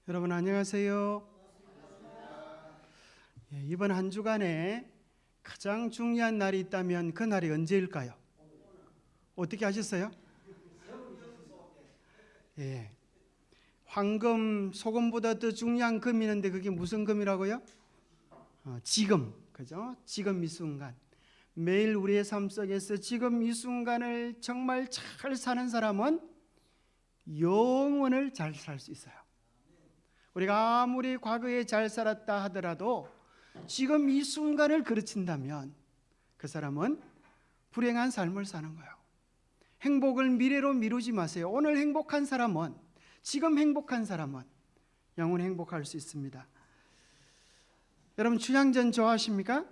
여러분 안녕하세요. 이번 한 주간에 가장 중요한 날이 있다면 그 날이 언제일까요? 어떻게 하셨어요? 황금, 소금보다 더 중요한 금이 있는데 그게 무슨 금이라고요? 지금, 그죠? 지금 이 순간. 매일 우리의 삶 속에서 지금 이 순간을 정말 잘 사는 사람은 영원을 잘 살 수 있어요. 우리가 아무리 과거에 잘 살았다 하더라도 지금 이 순간을 그르친다면 그 사람은 불행한 삶을 사는 거예요. 행복을 미래로 미루지 마세요. 오늘 행복한 사람은, 지금 행복한 사람은 영원히 행복할 수 있습니다. 여러분 추양전 좋아하십니까?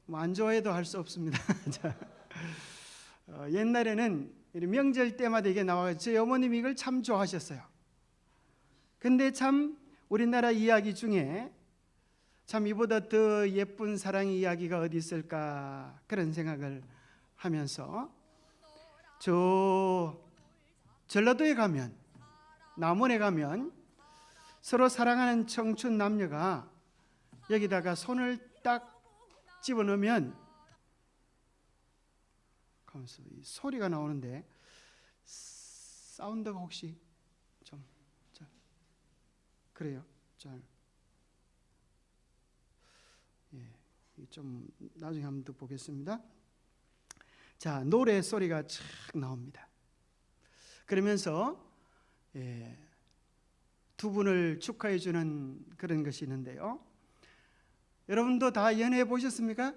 뭐 안 좋아해도 할 수 없습니다. 옛날에는 명절 때마다 이게 나와서 제 어머님이 이걸 참 좋아하셨어요. 근데 참 우리나라 이야기 중에 참 이보다 더 예쁜 사랑 이야기가 어디 있을까 그런 생각을 하면서 저 전라도에 가면, 남원에 가면 서로 사랑하는 청춘 남녀가 여기다가 손을 딱 집어넣으면 소리가 나오는데 사운드가 혹시 그래요. 좀 나중에 한번 더 보겠습니다. 자, 노래 소리가 착 나옵니다. 그러면서 두 분을 축하해 주는 그런 것이 있는데요. 여러분도 다 연애해 보셨습니까?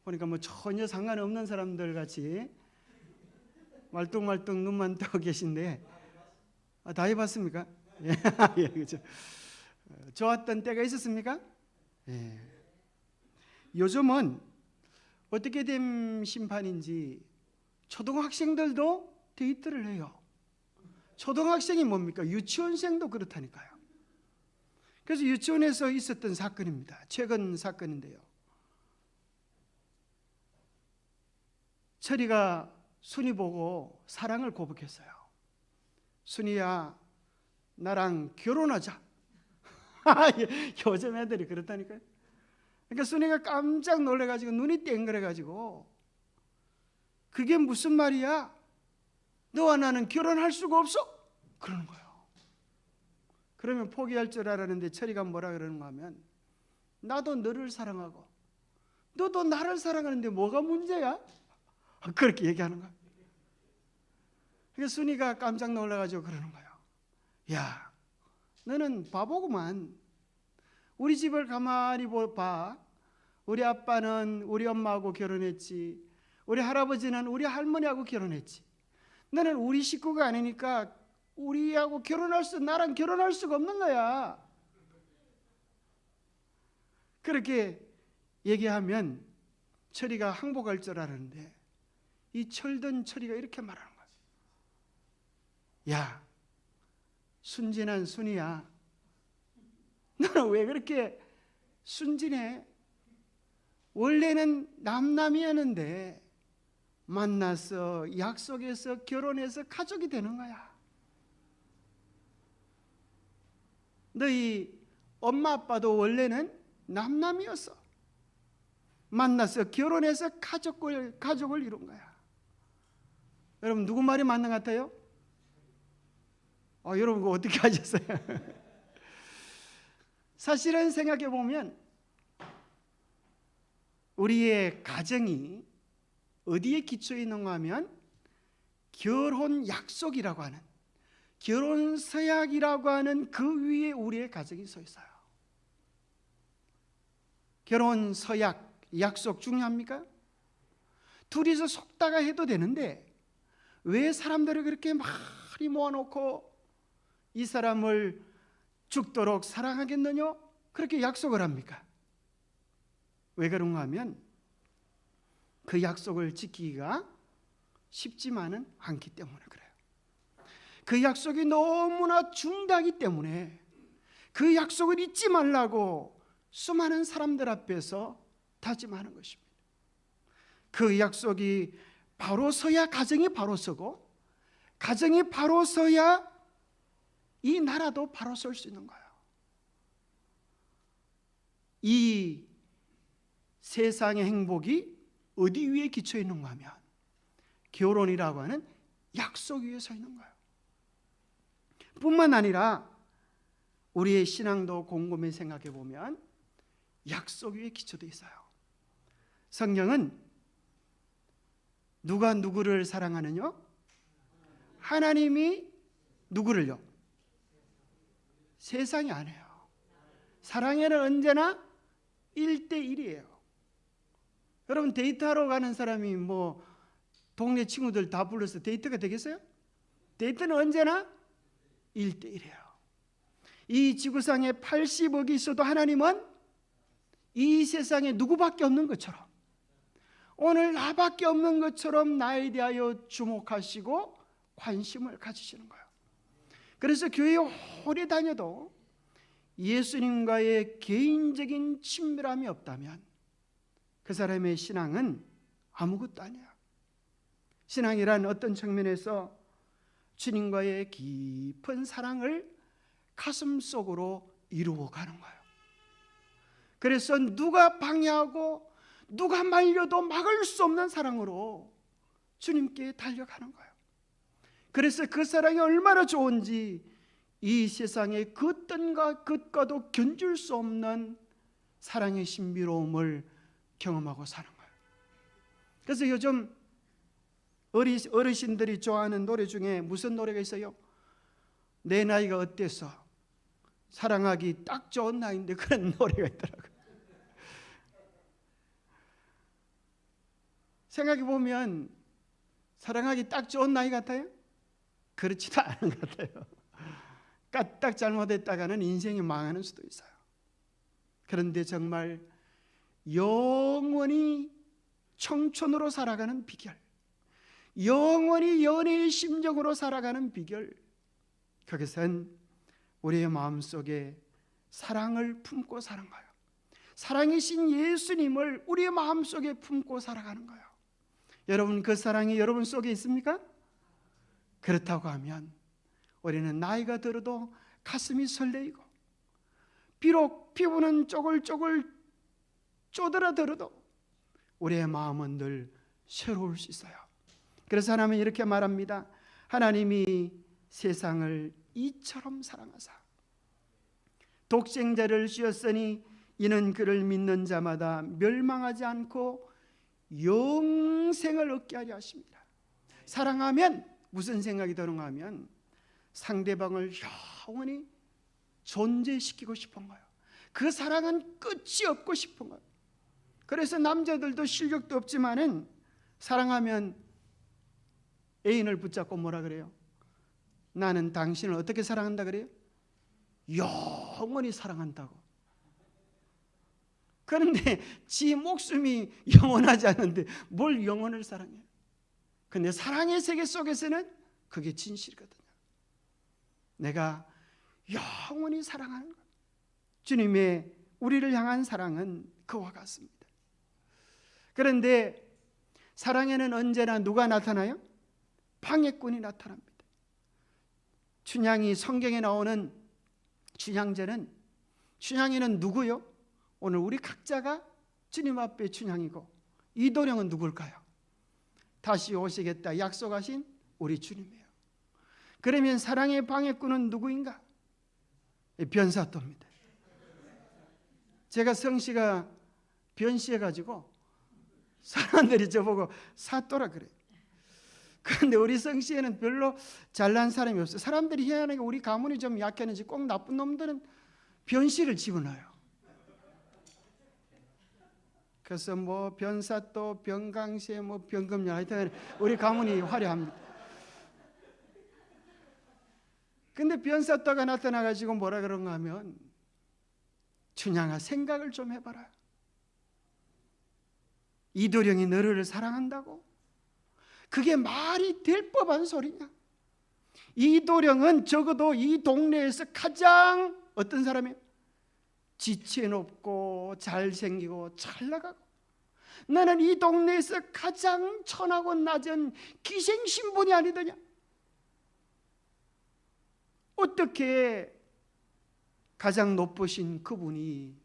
보니까 뭐 전혀 상관없는 사람들 같이 말똥말똥 눈만 뜨고 계신데 다 해봤습니까? 그렇죠. 좋았던 때가 있었습니까? 요즘은 어떻게 된 심판인지 초등학생들도 데이트를 해요. 초등학생이 뭡니까? 유치원생도 그렇다니까요. 그래서 유치원에서 있었던 사건입니다. 최근 사건인데요. 철이가 순이 보고 사랑을 고백했어요. 순이야, 나랑 결혼하자. 요즘 애들이 그렇다니까요. 그러니까 순이가 깜짝 놀래가지고 눈이 땡그래가지고 그게 무슨 말이야? 너와 나는 결혼할 수가 없어? 그러는 거예요. 그러면 포기할 줄 알았는데 철이가 뭐라 그러는가 하면 나도 너를 사랑하고 너도 나를 사랑하는데 뭐가 문제야? 그렇게 얘기하는 거예요. 그래서 순이가 깜짝 놀라가지고 그러는 거예요. 야, 너는 바보구만. 우리 집을 가만히 봐. 우리 아빠는 우리 엄마하고 결혼했지. 우리 할아버지는 우리 할머니하고 결혼했지. 너는 우리 식구가 아니니까 우리하고 나랑 결혼할 수가 없는 거야. 그렇게 얘기하면 철이가 항복할 줄 알았는데 이 철든 철이가 이렇게 말하는 거야. 야, 순진한 순이야. 너는 왜 그렇게 순진해? 원래는 남남이었는데 만나서 약속해서 결혼해서 가족이 되는 거야. 너희 엄마 아빠도 원래는 남남이었어. 만나서 결혼해서 가족을 이룬 거야. 여러분 누구 말이 맞는 것 같아요? 여러분 그거 어떻게 하셨어요? 사실은 생각해 보면 우리의 가정이 어디에 기초해 있는가 하면 결혼 약속이라고 하는, 결혼 서약이라고 하는 그 위에 우리의 가정이 서 있어요. 결혼 서약, 약속 중요합니까? 둘이서 속다가 해도 되는데 왜 사람들을 그렇게 많이 모아놓고 이 사람을 죽도록 사랑하겠느냐? 그렇게 약속을 합니까? 왜 그런가 하면 그 약속을 지키기가 쉽지만은 않기 때문에 그래요. 그 약속이 너무나 중대하기 때문에 그 약속을 잊지 말라고 수많은 사람들 앞에서 다짐하는 것입니다. 그 약속이 바로 서야 가정이 바로 서고, 가정이 바로 서야 이 나라도 바로 설 수 있는 거예요. 이 세상의 행복이 어디 위에 기초 있는가 하면 결혼이라고 하는 약속 위에 서 있는 거예요. 뿐만 아니라 우리의 신앙도 곰곰이 생각해 보면 약속 위에 기초되어 있어요. 성경은 누가 누구를 사랑하느냐? 하나님이 누구를요? 세상이 아니에요. 사랑에는 언제나 1대1이에요. 여러분 데이트하러 가는 사람이 뭐 동네 친구들 다 불러서 데이트가 되겠어요? 데이트는 언제나 1대1이에요. 이 지구상에 80억이 있어도 하나님은 이 세상에 누구밖에 없는 것처럼, 오늘 나밖에 없는 것처럼 나에 대하여 주목하시고 관심을 가지시는 거예요. 그래서 교회에 오래 다녀도 예수님과의 개인적인 친밀함이 없다면 그 사람의 신앙은 아무것도 아니야. 신앙이란 어떤 측면에서 주님과의 깊은 사랑을 가슴속으로 이루어가는 거예요. 그래서 누가 방해하고 누가 말려도 막을 수 없는 사랑으로 주님께 달려가는 거예요. 그래서 그 사랑이 얼마나 좋은지 이 세상의 그 어떤 것과도 견줄 수 없는 사랑의 신비로움을 경험하고 사는 거예요. 그래서 요즘 어르신들이 좋아하는 노래 중에 무슨 노래가 있어요? 내 나이가 어때서 사랑하기 딱 좋은 나이인데, 그런 노래가 있더라고요. 생각해 보면 사랑하기 딱 좋은 나이 같아요? 그렇지도 않은 것 같아요. 까딱 잘못했다가는 인생이 망하는 수도 있어요. 그런데 정말 영원히 청춘으로 살아가는 비결, 영원히 연애의 심정으로 살아가는 비결, 그것은 우리의 마음속에 사랑을 품고 사는 거예요. 사랑이신 예수님을 우리의 마음속에 품고 살아가는 거예요. 여러분, 그 사랑이 여러분 속에 있습니까? 그렇다고 하면 우리는 나이가 들어도 가슴이 설레이고, 비록 피부는 쪼글쪼글 쪼들어들어도 우리의 마음은 늘 새로울 수 있어요. 그래서 하나님은 이렇게 말합니다. 하나님이 세상을 이처럼 사랑하사 독생자를 주었으니 이는 그를 믿는 자마다 멸망하지 않고 영생을 얻게 하려 하십니다. 사랑하면 무슨 생각이 드는가 하면 상대방을 영원히 존재시키고 싶은 거예요. 그 사랑은 끝이 없고 싶은 거예요. 그래서 남자들도 실력도 없지만은 사랑하면 애인을 붙잡고 뭐라 그래요? 나는 당신을 어떻게 사랑한다 그래요? 영원히 사랑한다고. 그런데 지 목숨이 영원하지 않은데 뭘 영원을 사랑해요? 근데 사랑의 세계 속에서는 그게 진실이거든요. 내가 영원히 사랑하는 것, 주님의 우리를 향한 사랑은 그와 같습니다. 그런데 사랑에는 언제나 누가 나타나요? 방해꾼이 나타납니다. 춘향이, 성경에 나오는 춘향제는, 춘향이는 누구요? 오늘 우리 각자가 주님 앞에 춘향이고, 이도령은 누굴까요? 다시 오시겠다 약속하신 우리 주님이에요. 그러면 사랑의 방해꾼은 누구인가? 변사또입니다. 제가 성씨가 변씨해가지고 사람들이 저보고 사또라 그래요. 그런데 우리 성씨에는 별로 잘난 사람이 없어요. 사람들이 희한하게 우리 가문이 좀 약했는지 꼭 나쁜 놈들은 변씨를 집어넣어요. 그래서 뭐 변사또, 변강세, 뭐 변금녀, 하여튼 우리 가문이 화려합니다. 근데 변사또가 나타나가지고 뭐라 그런가 하면, 춘향아 생각을 좀 해봐라. 이도령이 너를 사랑한다고? 그게 말이 될 법한 소리냐? 이도령은 적어도 이 동네에서 가장 어떤 사람이에요? 지체높고 잘생기고 잘나가고, 나는 이 동네에서 가장 천하고 낮은 기생신분이 아니더냐? 어떻게 가장 높으신 그분이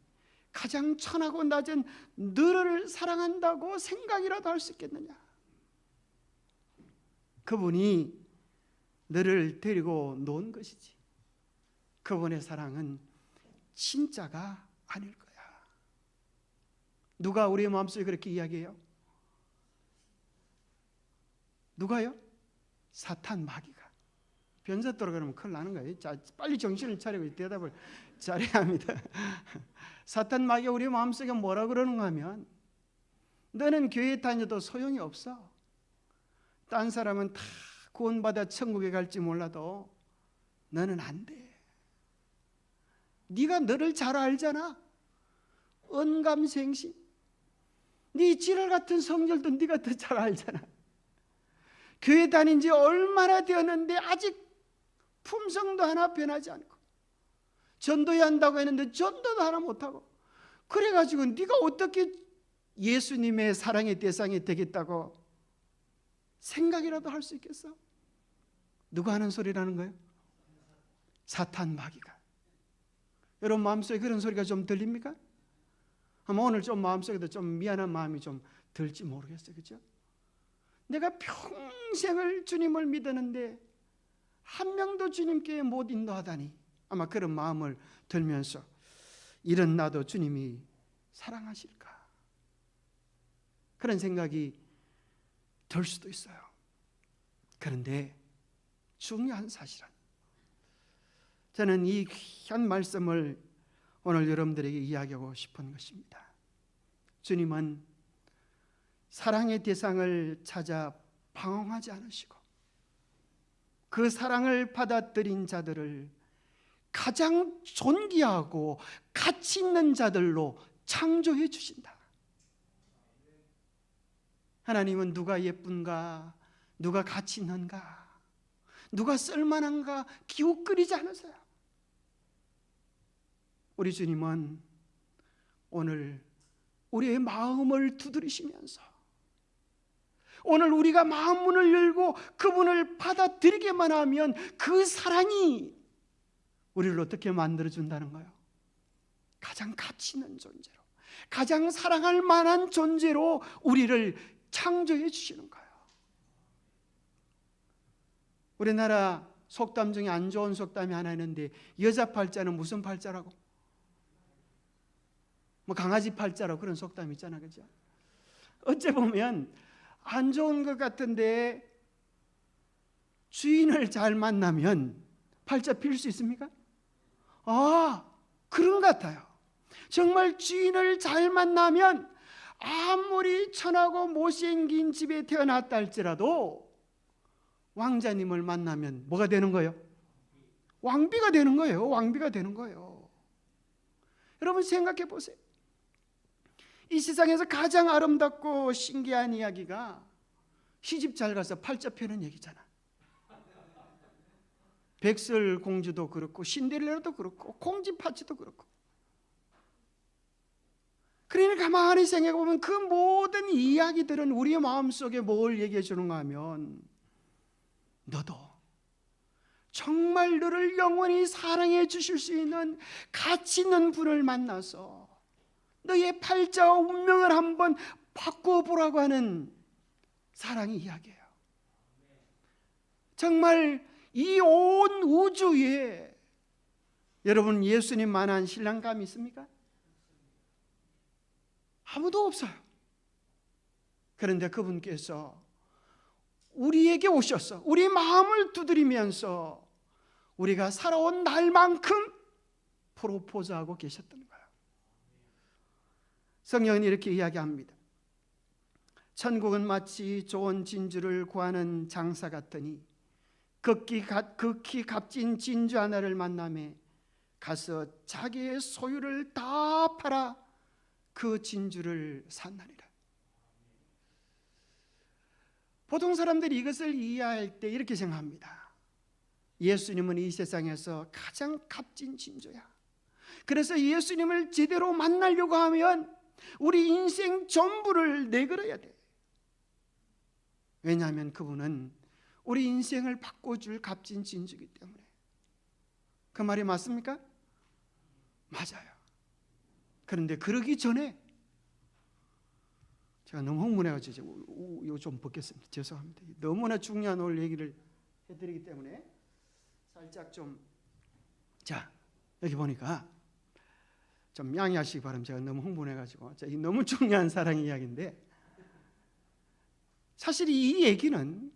가장 천하고 낮은 너를 사랑한다고 생각이라도 할 수 있겠느냐? 그분이 너를 데리고 놓은 것이지 그분의 사랑은 진짜가 아닐 거야. 누가 우리의 마음속에 그렇게 이야기해요? 누가요? 사탄 마귀가. 변사 돌아가면 큰일 나는 거예요. 자, 빨리 정신을 차리고 대답을 잘해야 합니다. 사탄 마귀가 우리 마음속에 뭐라 그러는가 하면 너는 교회 다녀도 소용이 없어. 딴 사람은 다 구원받아 천국에 갈지 몰라도 너는 안 돼. 네가 너를 잘 알잖아. 언감생심. 네 지랄 같은 성질도 네가 더 잘 알잖아. 교회 다닌 지 얼마나 되었는데 아직 품성도 하나 변하지 않고 전도해야 한다고 했는데 전도도 하나 못하고 그래가지고 네가 어떻게 예수님의 사랑의 대상이 되겠다고 생각이라도 할 수 있겠어? 누가 하는 소리라는 거예요? 사탄 마귀가. 여러분 마음속에 그런 소리가 좀 들립니까? 아마 오늘 좀 마음속에도 좀 미안한 마음이 좀 들지 모르겠어요. 그렇죠? 내가 평생을 주님을 믿었는데 한 명도 주님께 못 인도하다니 아마 그런 마음을 들면서 이런 나도 주님이 사랑하실까? 그런 생각이 들 수도 있어요. 그런데 중요한 사실은 저는 이 귀한 말씀을 오늘 여러분들에게 이야기하고 싶은 것입니다. 주님은 사랑의 대상을 찾아 방황하지 않으시고 그 사랑을 받아들인 자들을 가장 존귀하고 가치 있는 자들로 창조해 주신다. 하나님은 누가 예쁜가, 누가 가치 있는가, 누가 쓸만한가 기웃거리지 않으세요. 우리 주님은 오늘 우리의 마음을 두드리시면서 오늘 우리가 마음 문을 열고 그분을 받아들이기만 하면 그 사랑이 우리를 어떻게 만들어준다는 거예요? 가장 가치 있는 존재로, 가장 사랑할 만한 존재로 우리를 창조해 주시는 거예요. 우리나라 속담 중에 안 좋은 속담이 하나 있는데 여자 팔자는 무슨 팔자라고? 뭐 강아지 팔자라고 그런 속담이 있잖아, 그죠? 어째 보면 안 좋은 것 같은데 주인을 잘 만나면 팔자 필 수 있습니까? 아, 그런 것 같아요. 정말 주인을 잘 만나면 아무리 천하고 못생긴 집에 태어났다 할지라도 왕자님을 만나면 뭐가 되는 거예요? 왕비가 되는 거예요. 왕비가 되는 거예요. 여러분 생각해 보세요. 이 세상에서 가장 아름답고 신기한 이야기가 시집 잘 가서 팔자 펴는 얘기잖아. 백설공주도 그렇고 신데렐라도 그렇고 콩쥐팥쥐도 그렇고. 그러니 가만히 생각해 보면 그 모든 이야기들은 우리의 마음속에 뭘 얘기해 주는가 하면 너도 정말 너를 영원히 사랑해 주실 수 있는 가치 있는 분을 만나서 너의 팔자와 운명을 한번 바꿔보라고 하는 사랑의 이야기예요. 정말 이 온 우주에 여러분 예수님만한 신랑감이 있습니까? 아무도 없어요. 그런데 그분께서 우리에게 오셔서 우리 마음을 두드리면서 우리가 살아온 날만큼 프로포즈하고 계셨던 거예요. 성경은 이렇게 이야기합니다. 천국은 마치 좋은 진주를 구하는 장사 같으니 극히 값진 진주 하나를 만나매 가서 자기의 소유를 다 팔아 그 진주를 샀나니라. 보통 사람들이 이것을 이해할 때 이렇게 생각합니다. 예수님은 이 세상에서 가장 값진 진주야. 그래서 예수님을 제대로 만나려고 하면 우리 인생 전부를 내걸어야 돼. 왜냐하면 그분은 우리 인생을 바꿔줄 값진 진주이기 때문에. 그 말이 맞습니까? 맞아요. 그런데 그러기 전에 제가 너무 흥분해가지고 이거 좀 벗겠습니다. 죄송합니다. 너무나 중요한 오늘 얘기를 해드리기 때문에 살짝 좀, 자, 여기 보니까 좀 양해하시기 바랍니다. 제가 너무 흥분해가지고 이 너무 중요한 사랑 이야기인데, 사실 이 얘기는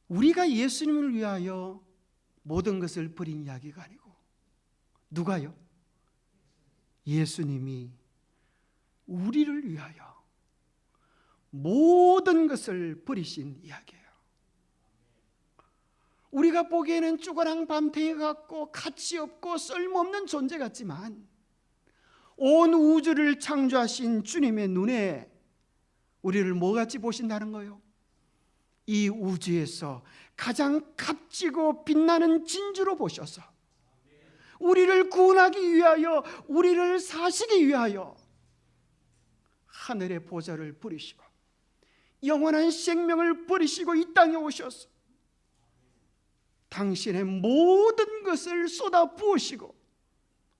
우리가 예수님을 위하여 모든 것을 버린 이야기가 아니고, 누가요? 예수님이 우리를 위하여 모든 것을 버리신 이야기예요. 우리가 보기에는 쭈그랑 밤탱이 같고 가치 없고 쓸모없는 존재 같지만, 온 우주를 창조하신 주님의 눈에 우리를 뭐같이 보신다는 거예요? 이 우주에서 가장 값지고 빛나는 진주로 보셔서 우리를 구원하기 위하여, 우리를 사시기 위하여 하늘의 보좌를 버리시고 영원한 생명을 버리시고 이 땅에 오셔서 당신의 모든 것을 쏟아 부으시고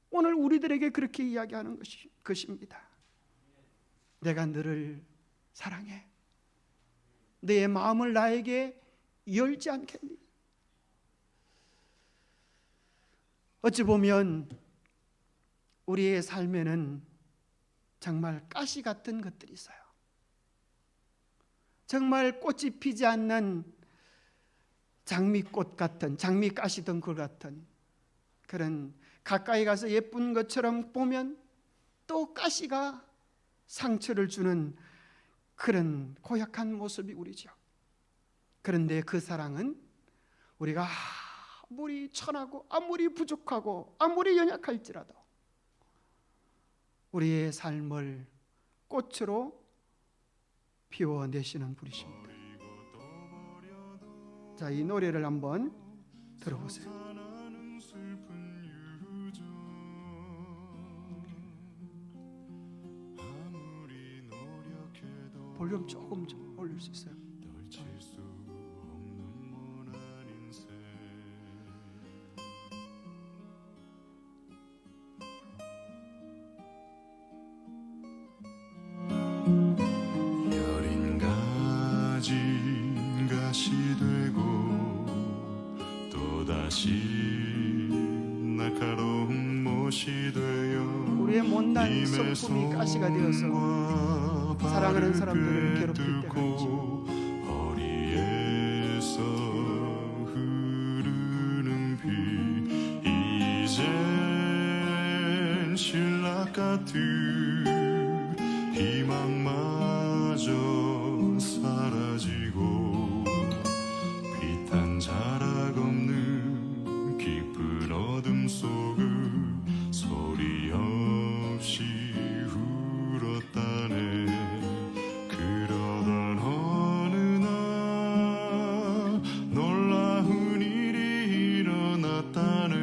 오늘 우리들에게 그렇게 이야기하는 것입니다. 내가 너를 사랑해. 내 마음을 나에게 열지 않겠니? 어찌 보면 우리의 삶에는 정말 가시 같은 것들이 있어요. 정말 꽃이 피지 않는 장미꽃 같은, 장미가시 덩굴 같은 그런, 가까이 가서 예쁜 것처럼 보면 또 가시가 상처를 주는 그런 고약한 모습이 우리죠. 그런데 그 사랑은 우리가 아무리 천하고 아무리 부족하고 아무리 연약할지라도 우리의 삶을 꽃으로 피워내시는 분이십니다. 자, 이 노래를 한번 들어보세요. 볼륨 조금 좀 올릴 수 있어요? 여린 가진 가시 되고 또다시 날카로운 못이 되어 우리의 못난 성품이 가시가 되어서 사랑하는 사람들을 괴롭힐 때가 있죠. 허리에서 흐르는 비 이젠 신락 같은 희망마저 사라지고 빛한 자락 없는 깊은 어둠 속을 소리 없이 울었다네. 그러던 어느 날 놀라운 일이 일어났다네.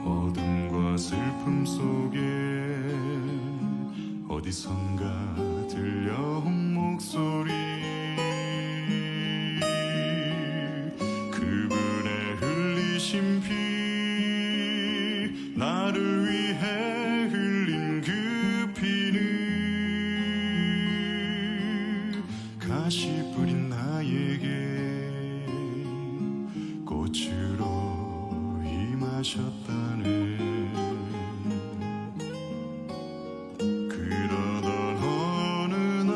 어둠과 슬픔 속에 어디선가 들려온 목소리, 그분의 흘리신 피, 나를 위해 흘린 그 피는 가시 뿌린 나에게 꽃으로 임하셨다네. 그러던 어느 날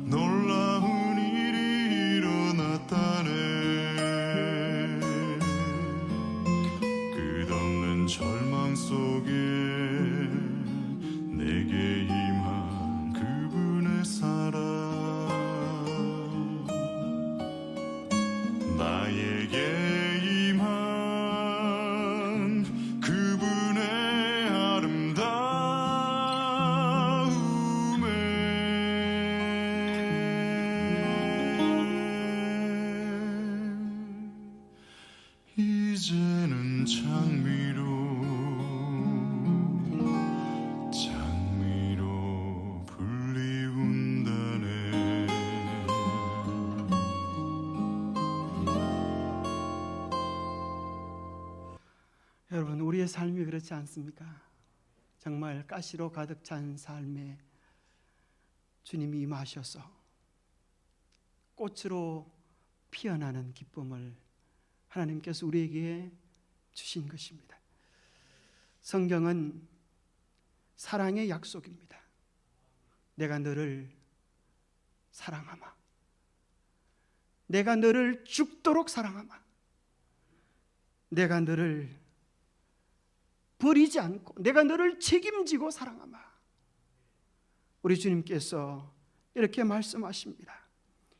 놀라운 일이 일어났다네. 끝없는 절망 속에 내게 임한 그분의 사랑, 나에게 임한 그분의 아름다움에 이제는 장미로 불리운다네. 우리의 삶이 그렇지 않습니까? 정말 가시로 가득 찬 삶에 주님이 임하셔서 꽃으로 피어나는 기쁨을 하나님께서 우리에게 주신 것입니다. 성경은 사랑의 약속입니다. 내가 너를 사랑하마. 내가 너를 죽도록 사랑하마. 내가 너를 버리지 않고 내가 너를 책임지고 사랑하마. 우리 주님께서 이렇게 말씀하십니다.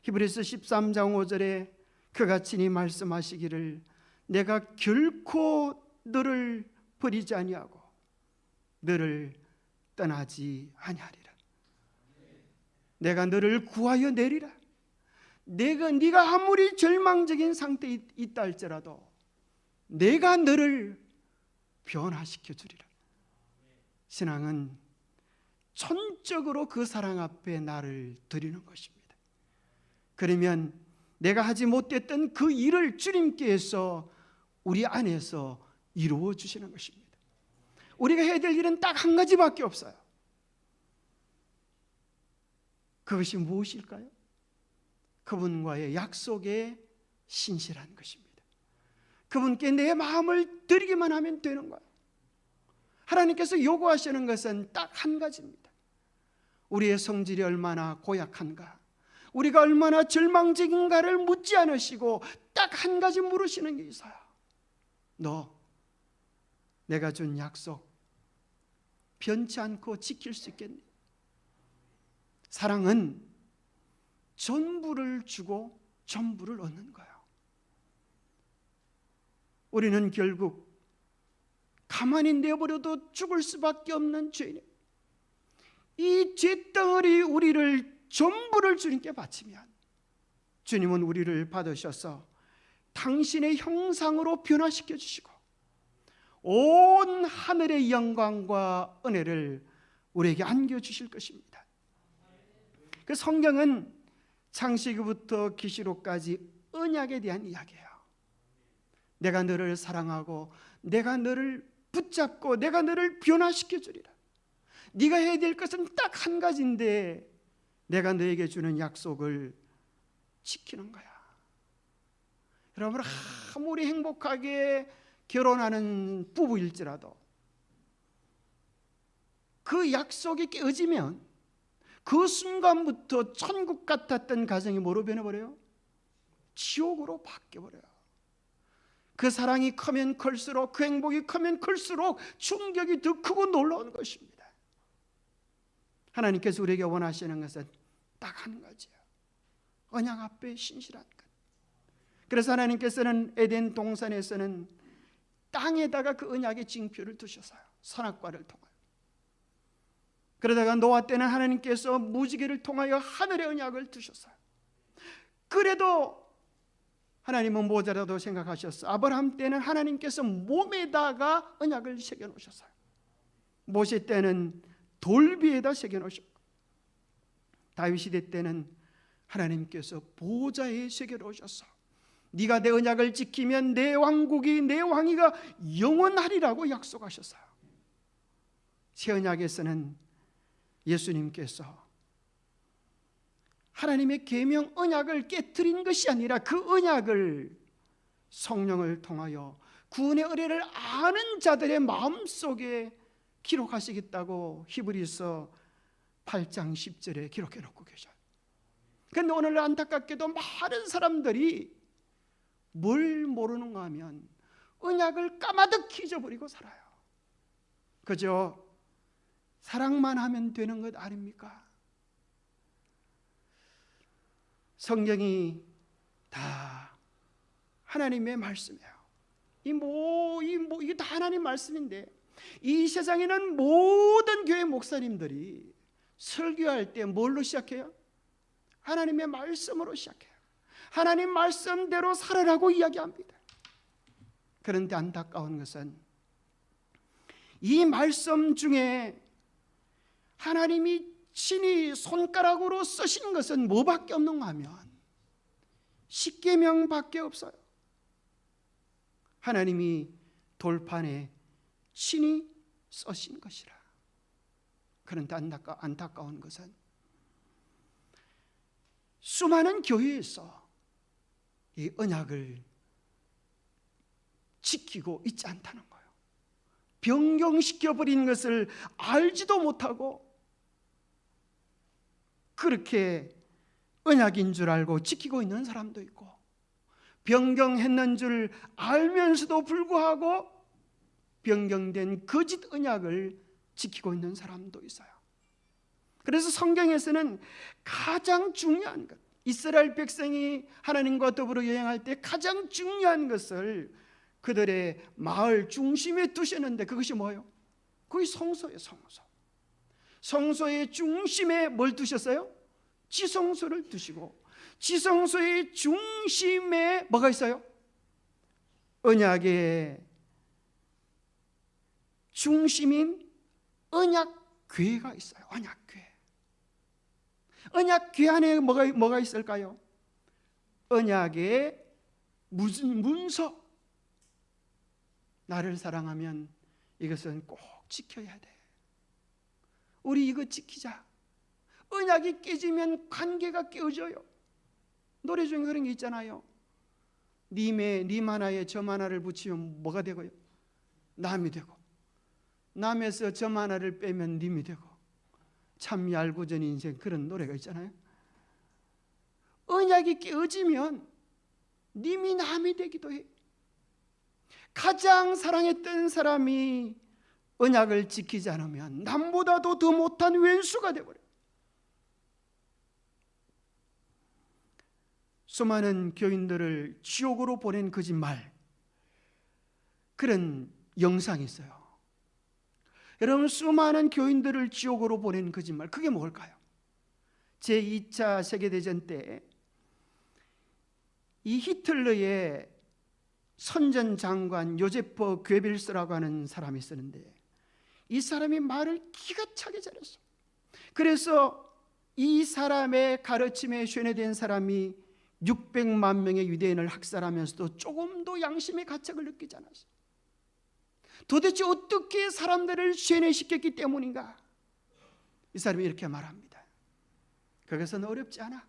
히브리서 13장 5절에 그가 친히 말씀하시기를 내가 결코 너를 버리지 아니하고 너를 떠나지 아니하리라. 내가 너를 구하여 내리라. 네가 아무리 절망적인 상태에 있다 할지라도 내가 너를 변화시켜 주리라. 신앙은 전적으로 그 사랑 앞에 나를 드리는 것입니다. 그러면 내가 하지 못했던 그 일을 주님께서 우리 안에서 이루어 주시는 것입니다. 우리가 해야 될 일은 딱 한 가지밖에 없어요. 그것이 무엇일까요? 그분과의 약속에 신실한 것입니다. 그분께 내 마음을 드리기만 하면 되는 거예요. 하나님께서 요구하시는 것은 딱 한 가지입니다. 우리의 성질이 얼마나 고약한가, 우리가 얼마나 절망적인가를 묻지 않으시고 딱 한 가지 물으시는 게 있어요. 너 내가 준 약속 변치 않고 지킬 수 있겠니? 사랑은 전부를 주고 전부를 얻는 거예요. 우리는 결국 가만히 내버려도 죽을 수밖에 없는 죄인이에요. 이 죄덩어리 우리를 전부를 주님께 바치면 주님은 우리를 받으셔서 당신의 형상으로 변화시켜 주시고 온 하늘의 영광과 은혜를 우리에게 안겨주실 것입니다. 그 성경은 창세기부터 계시록까지 언약에 대한 이야기예요. 내가 너를 사랑하고 내가 너를 붙잡고 내가 너를 변화시켜 주리라. 네가 해야 될 것은 딱 한 가지인데 내가 너에게 주는 약속을 지키는 거야. 여러분, 아무리 행복하게 결혼하는 부부일지라도 그 약속이 깨어지면 그 순간부터 천국 같았던 가정이 뭐로 변해버려요? 지옥으로 바뀌어버려요. 그 사랑이 크면 클수록, 그 행복이 크면 클수록 충격이 더 크고 놀라운 것입니다. 하나님께서 우리에게 원하시는 것은 딱 한 가지예요. 언약 앞에 신실한 것. 그래서 하나님께서는 에덴 동산에서는 땅에다가 그 언약의 징표를 두셨어요. 선악과를 통하여. 그러다가 노아 때는 하나님께서 무지개를 통하여 하늘의 언약을 두셨어요. 그래도 하나님은 모자라도 생각하셨어. 아브라함 때는 하나님께서 몸에다가 언약을 새겨 놓으셨어요. 모세 때는 돌비에다 새겨 놓으셨고, 다윗 시대 때는 하나님께서 보좌에 새겨 놓으셨어. 네가 내 언약을 지키면 내 왕국이, 내 왕위가 영원하리라고 약속하셨어요. 새 언약에서는 예수님께서 하나님의 계명 언약을 깨뜨린 것이 아니라 그 언약을 성령을 통하여 구원의 은혜를 아는 자들의 마음속에 기록하시겠다고 히브리서 8장 10절에 기록해 놓고 계셔요. 그런데 오늘 안타깝게도 많은 사람들이 뭘 모르는가 하면 언약을 까마득히 잊어버리고 살아요. 그저 사랑만 하면 되는 것 아닙니까? 성경이 다 하나님의 말씀이에요. 이게 다 하나님 말씀인데, 이 세상에는 모든 교회 목사님들이 설교할 때 뭘로 시작해요? 하나님의 말씀으로 시작해요. 하나님 말씀대로 살아라고 이야기합니다. 그런데 안타까운 것은 이 말씀 중에 하나님이 친히 손가락으로 쓰신 것은 뭐밖에 없는가 하면 십계명밖에 없어요. 하나님이 돌판에 친히 써신 것이라. 그런데 안타까운 것은 수많은 교회에서 이 언약을 지키고 있지 않다는 거예요. 변경시켜버린 것을 알지도 못하고 그렇게 언약인 줄 알고 지키고 있는 사람도 있고, 변경했는 줄 알면서도 불구하고 변경된 거짓 언약을 지키고 있는 사람도 있어요. 그래서 성경에서는 가장 중요한 것, 이스라엘 백성이 하나님과 더불어 여행할 때 가장 중요한 것을 그들의 마을 중심에 두셨는데, 그것이 뭐예요? 그게 성소예요. 성소의 중심에 뭘 두셨어요? 지성소를 두시고, 지성소의 중심에 뭐가 있어요? 언약의 중심인 언약궤가 있어요. 언약궤. 언약궤 안에 뭐가 있을까요? 언약의 무슨 문서. 나를 사랑하면 이것은 꼭 지켜야 돼. 우리 이거 지키자. 언약이 깨지면 관계가 깨어져요. 노래 중에 그런 게 있잖아요. 님 하나에 점 하나를 붙이면 뭐가 되고요? 남이 되고, 남에서 점 하나를 빼면 님이 되고, 참 얄궂은 인생, 그런 노래가 있잖아요. 언약이 깨어지면 님이 남이 되기도 해. 가장 사랑했던 사람이 언약을 지키지 않으면 남보다도 더 못한 왼수가 되어버려요. 수많은 교인들을 지옥으로 보낸 거짓말, 그런 영상이 있어요. 여러분, 수많은 교인들을 지옥으로 보낸 거짓말, 그게 뭘까요? 제2차 세계대전 때 이 히틀러의 선전장관 요제프 괴벨스라고 하는 사람이 있었는데, 이 사람이 말을 기가 차게 잘했어. 그래서 이 사람의 가르침에 쇠뇌된 사람이 600만 명의 유대인을 학살하면서도 조금도 양심의 가책을 느끼지 않았어요. 도대체 어떻게 사람들을 쇠뇌시켰기 때문인가? 이 사람이 이렇게 말합니다. 그것은 어렵지 않아.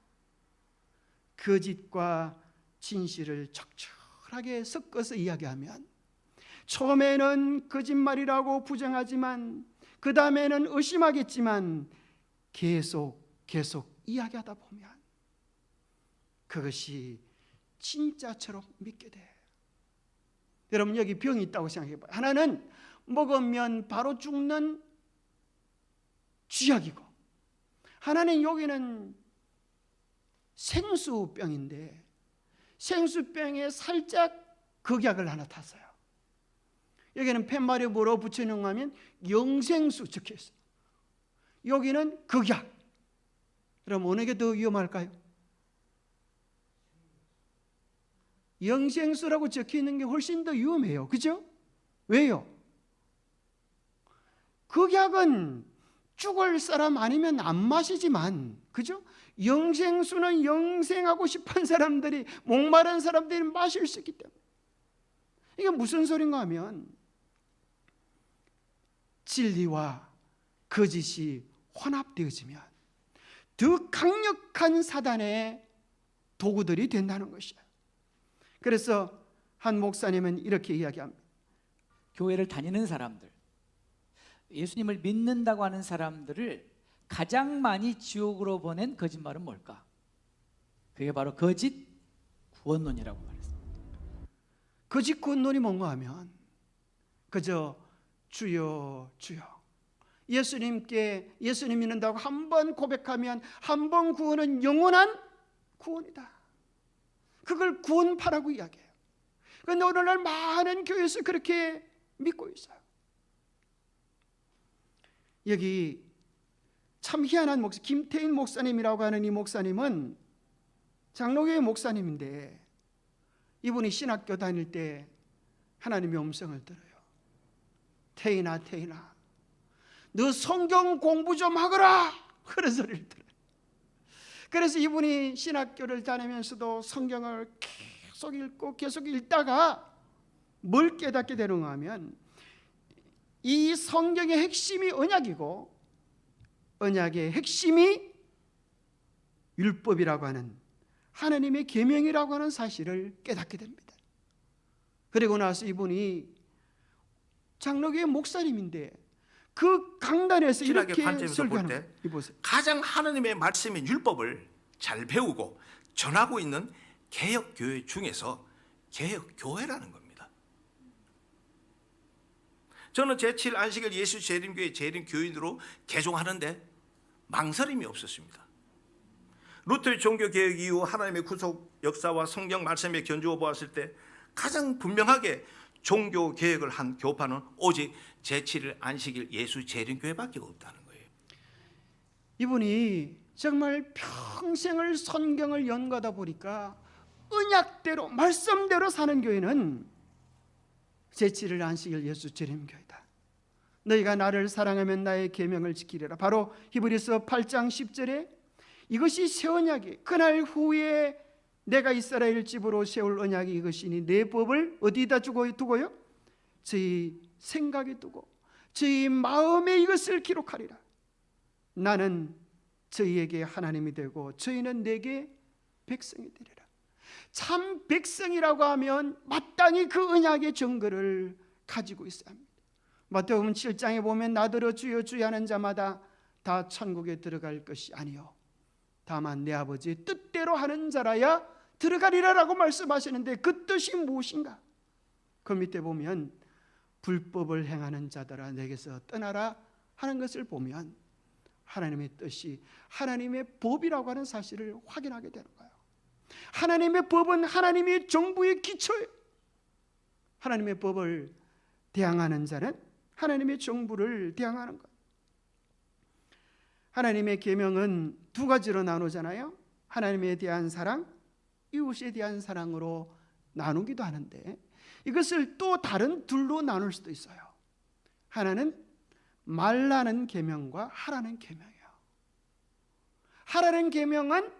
거짓과 진실을 적절하게 섞어서 이야기하면, 처음에는 거짓말이라고 부정하지만 그 다음에는 의심하겠지만 계속 이야기하다 보면 그것이 진짜처럼 믿게 돼. 여러분, 여기 병이 있다고 생각해 봐요. 하나는 먹으면 바로 죽는 쥐약이고, 하나는 여기는 생수병인데, 생수병에 살짝 극약을 하나 탔어요. 여기는 팻말에 뭐로 붙여놓은 하면 영생수 적혀 있어요. 여기는 극약. 그럼 어느 게 더 위험할까요? 영생수라고 적혀 있는 게 훨씬 더 위험해요. 그죠? 왜요? 극약은 죽을 사람 아니면 안 마시지만, 그죠? 영생수는 영생하고 싶은 사람들이, 목마른 사람들이 마실 수 있기 때문에. 이게 무슨 소린가 하면, 진리와 거짓이 혼합되어지면 더 강력한 사단의 도구들이 된다는 것이에요. 그래서 한 목사님은 이렇게 이야기합니다. 교회를 다니는 사람들, 예수님을 믿는다고 하는 사람들을 가장 많이 지옥으로 보낸 거짓말은 뭘까? 그게 바로 거짓 구원론이라고 말했습니다. 거짓 구원론이 뭔가 하면 그저 주여 주여, 예수님 믿는다고 한 번 고백하면 한 번 구원은 영원한 구원이다. 그걸 구원파라고 이야기해요. 그런데 오늘날 많은 교회에서 그렇게 믿고 있어요. 여기 참 희한한 목사, 김태인 목사님이라고 하는 이 목사님은 장로교회 목사님인데, 이분이 신학교 다닐 때 하나님의 음성을 들어요. 태인아 너 성경 공부 좀 하거라, 그런 소리를 들어요. 그래서 이분이 신학교를 다니면서도 성경을 계속 읽고 계속 읽다가 뭘 깨닫게 되는가 하면, 이 성경의 핵심이 언약이고 언약의 핵심이 율법이라고 하는 하나님의 계명이라고 하는 사실을 깨닫게 됩니다. 그리고 나서 이분이 장로교회 목사님인데 그 강단에서 신학의 이렇게 관점에서 볼 설교하는 때 거예요. 이보세요. 가장 하나님의 말씀인 율법을 잘 배우고 전하고 있는 개혁교회 중에서 개혁교회라는 겁니다. 저는 제7 안식일 예수 재림교회 재림교인으로 개종하는데 망설임이 없었습니다. 루터의 종교개혁 이후 하나님의 구속 역사와 성경 말씀에 견주어 보았을 때 가장 분명하게 종교개혁을 한 교파는 오직 제7일 안식일 예수 재림교회밖에 없다는 거예요. 이분이 정말 평생을 성경을 연구하다 보니까 언약대로 말씀대로 사는 교회는 제7일 안식일 예수 재림교회다. 너희가 나를 사랑하면 나의 계명을 지키리라. 바로 히브리서 8장 10절에 이것이 새 언약이 그날 후에 내가 이스라엘 집으로 세울 언약이 이것이니 내 법을 어디다 두고요? 저희 생각에 두고 저희 마음에 이것을 기록하리라. 나는 저희에게 하나님이 되고 저희는 내게 백성이 되리라. 참 백성이라고 하면 마땅히 그 언약의 증거를 가지고 있어야 합니다. 마태복음 7장에 보면 나더러 주여 주여 하는 자마다 다 천국에 들어갈 것이 아니요 다만 내 아버지의 뜻대로 하는 자라야 들어가리라라고 말씀하시는데 그 뜻이 무엇인가? 그 밑에 보면 불법을 행하는 자들아 내게서 떠나라 하는 것을 보면 하나님의 뜻이 하나님의 법이라고 하는 사실을 확인하게 되는 거예요. 하나님의 법은 하나님의 정부의 기초예요. 하나님의 법을 대항하는 자는 하나님의 정부를 대항하는 거예요. 하나님의 계명은 두 가지로 나누잖아요. 하나님에 대한 사랑, 이웃에 대한 사랑으로 나누기도 하는데 이것을 또 다른 둘로 나눌 수도 있어요. 하나는 말라는 계명과 하라는 계명이에요. 하라는 계명은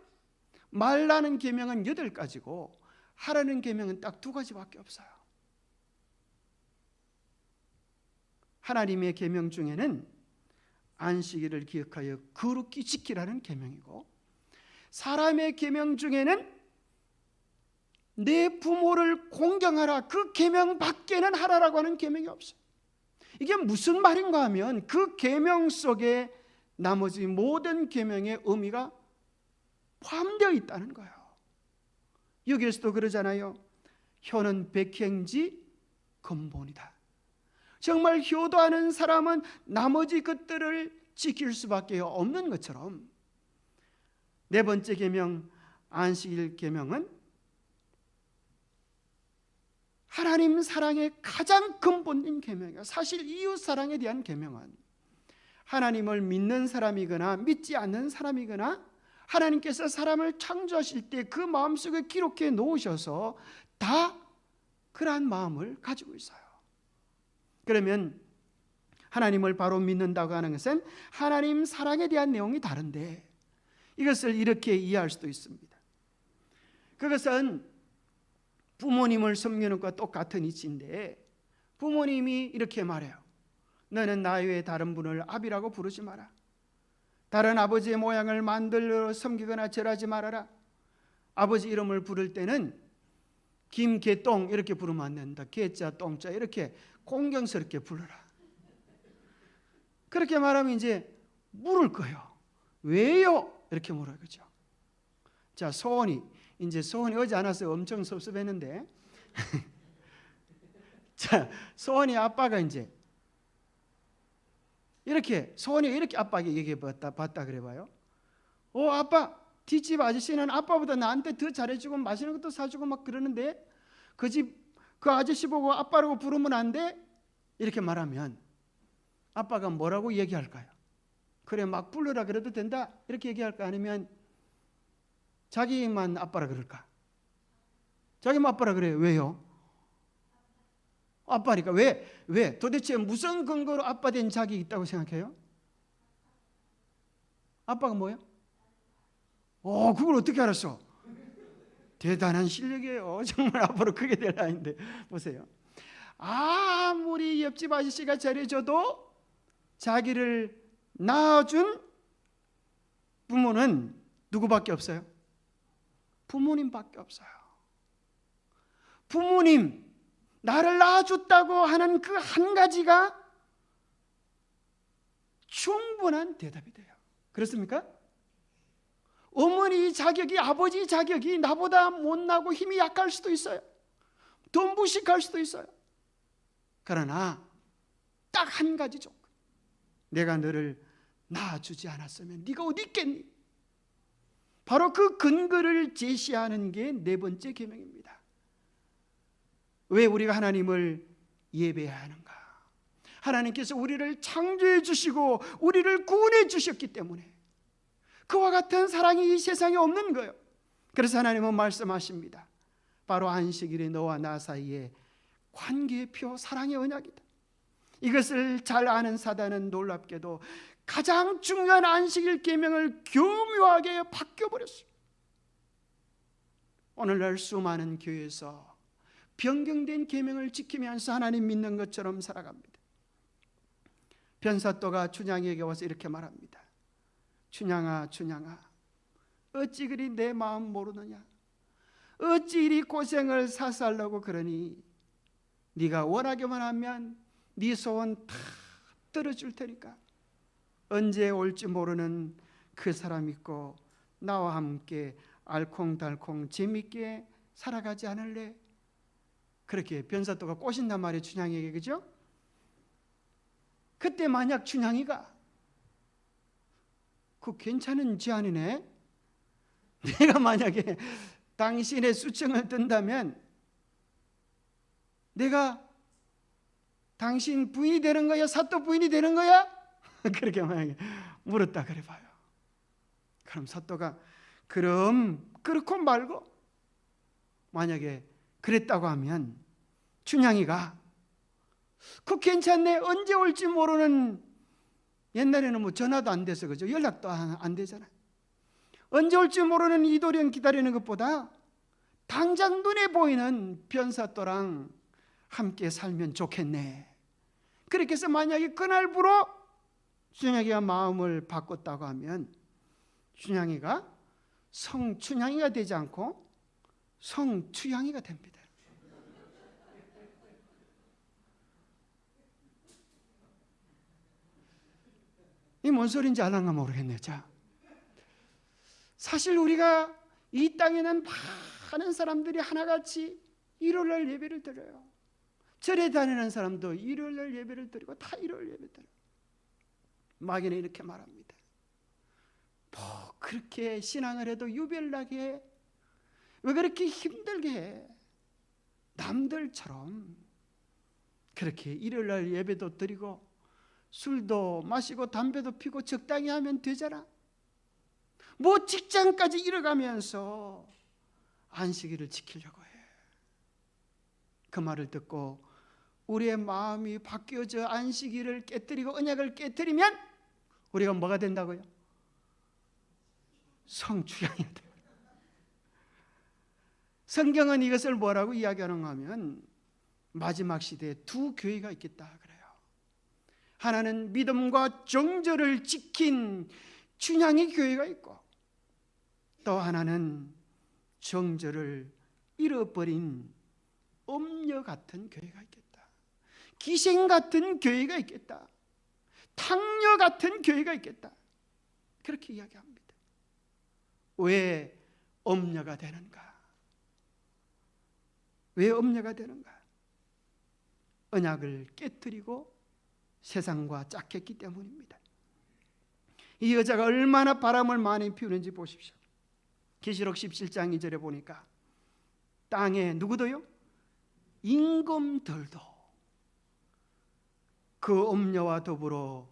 말라는 계명은 8가지고 하라는 계명은 딱 2가지밖에 없어요. 하나님의 계명 중에는 안식일을 기억하여 거룩히 지키라는 계명이고 사람의 계명 중에는 내 부모를 공경하라 그 계명 밖에는 하라라고 하는 계명이 없어요. 이게 무슨 말인가 하면 그 계명 속에 나머지 모든 계명의 의미가 포함되어 있다는 거예요. 여기에서도 그러잖아요. 효는 백행지 근본이다. 정말 효도하는 사람은 나머지 것들을 지킬 수밖에 없는 것처럼 4번째 계명 안식일 계명은 하나님 사랑의 가장 근본인 계명이에요. 사실 이웃 사랑에 대한 계명은 하나님을 믿는 사람이거나 믿지 않는 사람이거나 하나님께서 사람을 창조하실 때 그 마음속에 기록해 놓으셔서 다 그러한 마음을 가지고 있어요. 그러면 하나님을 바로 믿는다고 하는 것은 하나님 사랑에 대한 내용이 다른데 이것을 이렇게 이해할 수도 있습니다. 그것은 부모님을 섬기는 것과 똑같은 이치인데 부모님이 이렇게 말해요. 너는 나 외에 다른 분을 아비라고 부르지 마라. 다른 아버지의 모양을 만들어 섬기거나 절하지 말아라. 아버지 이름을 부를 때는 김개똥 이렇게 부르면 안 된다. 개자 똥자 이렇게 공경스럽게 불러라. 그렇게 말하면 이제 물을 거예요. 왜요? 이렇게 물어요. 그죠? 자, 소원이 어제 안 와서 엄청 섭섭했는데 자, 소원이 아빠가 이제 소원이 이렇게 아빠에게 얘기해 봤다 그래 봐요. 아빠, 뒷집 아저씨는 아빠보다 나한테 더 잘해주고 맛있는 것도 사주고 막 그러는데 그 아저씨 보고 아빠라고 부르면 안 돼? 이렇게 말하면 아빠가 뭐라고 얘기할까요? 그래 막 불러라 그래도 된다 이렇게 얘기할까? 아니면 자기만 아빠라 그럴까? 자기만 아빠라 그래요. 왜요? 아빠니까. 왜? 도대체 무슨 근거로 아빠 된 자기 있다고 생각해요? 아빠가 뭐예요? 그걸 어떻게 알았어? 대단한 실력이에요. 정말 앞으로 크게 될 나이인데 보세요. 아무리 옆집 아저씨가 잘해줘도 자기를 낳아준 부모는 누구밖에 없어요? 부모님밖에 없어요. 부모님, 나를 낳아줬다고 하는 그 한 가지가 충분한 대답이 돼요. 그렇습니까? 어머니 자격이, 아버지 자격이 나보다 못나고 힘이 약할 수도 있어요. 더 무식할 수도 있어요. 그러나 딱 한 가지 조건, 내가 너를 낳아주지 않았으면 네가 어디 있겠니? 바로 그 근거를 제시하는 게 네 번째 계명입니다. 왜 우리가 하나님을 예배해야 하는가? 하나님께서 우리를 창조해 주시고 우리를 구원해 주셨기 때문에 그와 같은 사랑이 이 세상에 없는 거예요. 그래서 하나님은 말씀하십니다. 바로 안식일이 너와 나 사이에 관계의 표, 사랑의 언약이다. 이것을 잘 아는 사단은 놀랍게도 가장 중요한 안식일 계명을 교묘하게 바뀌어버렸어요. 오늘날 수많은 교회에서 변경된 계명을 지키면서 하나님 믿는 것처럼 살아갑니다. 변사또가 춘향에게 와서 이렇게 말합니다. 춘향아, 춘향아, 어찌 그리 내 마음 모르느냐? 어찌 이리 고생을 사살라고 그러니? 네가 원하기만 하면 네 소원 다 들어줄 테니까 언제 올지 모르는 그 사람 있고 나와 함께 알콩달콩 재밌게 살아가지 않을래? 그렇게 변사또가 꼬신단 말이에요, 춘향에게. 그죠? 그때 만약 춘향이가 그 괜찮은 제안이네, 내가 만약에 당신의 수청을 든다면 내가 당신 부인이 되는 거야? 사또 부인이 되는 거야? 그렇게 만약에 물었다 그래 봐요. 그럼 사또가 그럼 그렇고 말고 만약에 그랬다고 하면 춘향이가 그 괜찮네, 언제 올지 모르는, 옛날에는 뭐 전화도 안 돼서 그죠? 연락도 안 되잖아요. 언제 올지 모르는 이도령 기다리는 것보다 당장 눈에 보이는 변사또랑 함께 살면 좋겠네. 그렇게 해서 만약에 그날부로 춘향이가 마음을 바꿨다고 하면 춘향이가 성춘향이가 되지 않고 성추향이가 됩니다. 이 뭔 소리인지 알랑가 모르겠네요. 자, 사실 우리가 이 땅에는 많은 사람들이 하나같이 일요일날 예배를 드려요. 절에 다니는 사람도 일요일날 예배를 드리고 다 일요일 예배 드려요. 마귀는 이렇게 말합니다. 뭐 그렇게 신앙을 해도 유별나게 해? 왜 그렇게 힘들게 해? 남들처럼 그렇게 일요일날 예배도 드리고 술도 마시고 담배도 피고 적당히 하면 되잖아. 뭐 직장까지 잃어가면서 안식일을 지키려고 해. 그 말을 듣고 우리의 마음이 바뀌어져 안식일을 깨뜨리고 언약을 깨뜨리면 우리가 뭐가 된다고요? 성추향이 돼요. 성경은 이것을 뭐라고 이야기하는가 하면 마지막 시대에 두 교회가 있겠다 그래요. 하나는 믿음과 정절을 지킨 춘향의 교회가 있고 또 하나는 정절을 잃어버린 엄녀 같은 교회가 있겠다. 기생 같은 교회가 있겠다. 탕녀 같은 교회가 있겠다. 그렇게 이야기합니다. 왜 엄녀가 되는가? 왜 엄녀가 되는가? 언약을 깨뜨리고 세상과 짝했기 때문입니다. 이 여자가 얼마나 바람을 많이 피우는지 보십시오. 계시록 17장 2절에 보니까 땅에 누구도요? 임금들도 그 엄녀와 더불어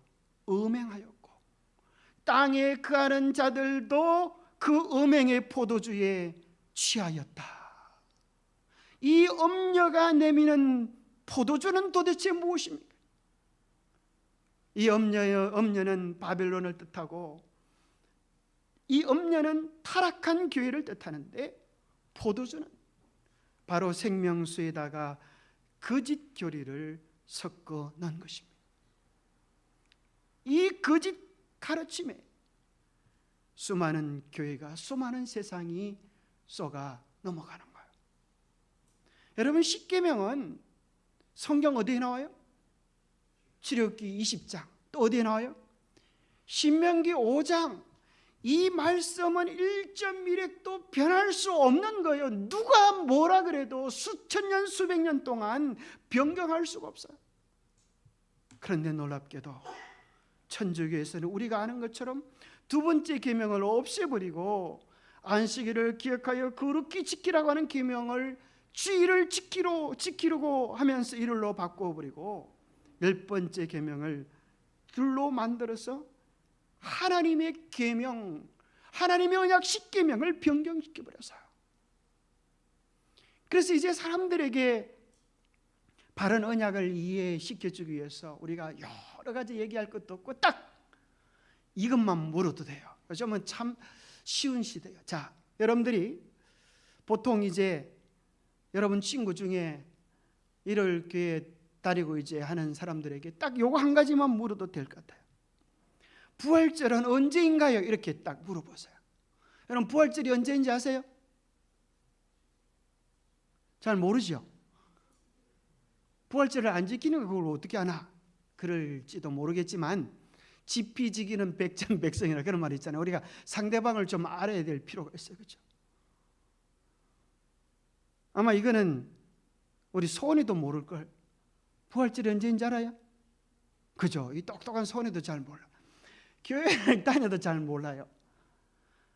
음행하였고 땅에 거하는 자들도 그 음행의 포도주에 취하였다. 이 엄녀가 내미는 포도주는 도대체 무엇입니까? 이 엄녀는 바벨론을 뜻하고 이 엄녀는 타락한 교회를 뜻하는데 포도주는 바로 생명수에다가 거짓 교리를 섞어 넣은 것입니다. 이 거짓 가르침에 수많은 교회가, 수많은 세상이 쏘가 넘어가는 거예요. 여러분, 십계명은 성경 어디에 나와요? 출애굽기 20장. 또 어디에 나와요? 신명기 5장. 이 말씀은 1.1획도 변할 수 없는 거예요. 누가 뭐라 그래도 수천 년, 수백 년 동안 변경할 수가 없어요. 그런데 놀랍게도 천주교에서는 우리가 아는 것처럼 두 번째 계명을 없애버리고 안식일을 기억하여 거룩히 지키라고 하는 계명을 주일을 지키려고 하면서 일요일로 바꿔버리고 열 번째 계명을 둘로 만들어서 하나님의 계명, 하나님의 언약 십계명을 변경시켜버렸어요. 그래서 이제 사람들에게 바른 언약을 이해시켜주기 위해서 우리가 여러 가지 얘기할 것도 없고 딱 이것만 물어도 돼요. 요즘은 참 쉬운 시대예요. 자, 여러분들이 보통 이제 여러분 친구 중에 일요일 교회 다니고 이제 하는 사람들에게 딱 요거 한 가지만 물어도 될 것 같아요. 부활절은 언제인가요? 이렇게 딱 물어보세요. 여러분, 부활절이 언제인지 아세요? 잘 모르죠? 부활절을 안 지키는 그걸 어떻게 아나? 그럴지도 모르겠지만 지피지기는 백전백성이라 그런 말이 있잖아요. 우리가 상대방을 좀 알아야 될 필요가 있어요. 그렇죠? 아마 이거는 우리 소원이도 모를 걸. 부활절이 언제인지 알아요? 그죠? 이 똑똑한 소원이도 잘 몰라. 교회를 다녀도 잘 몰라요.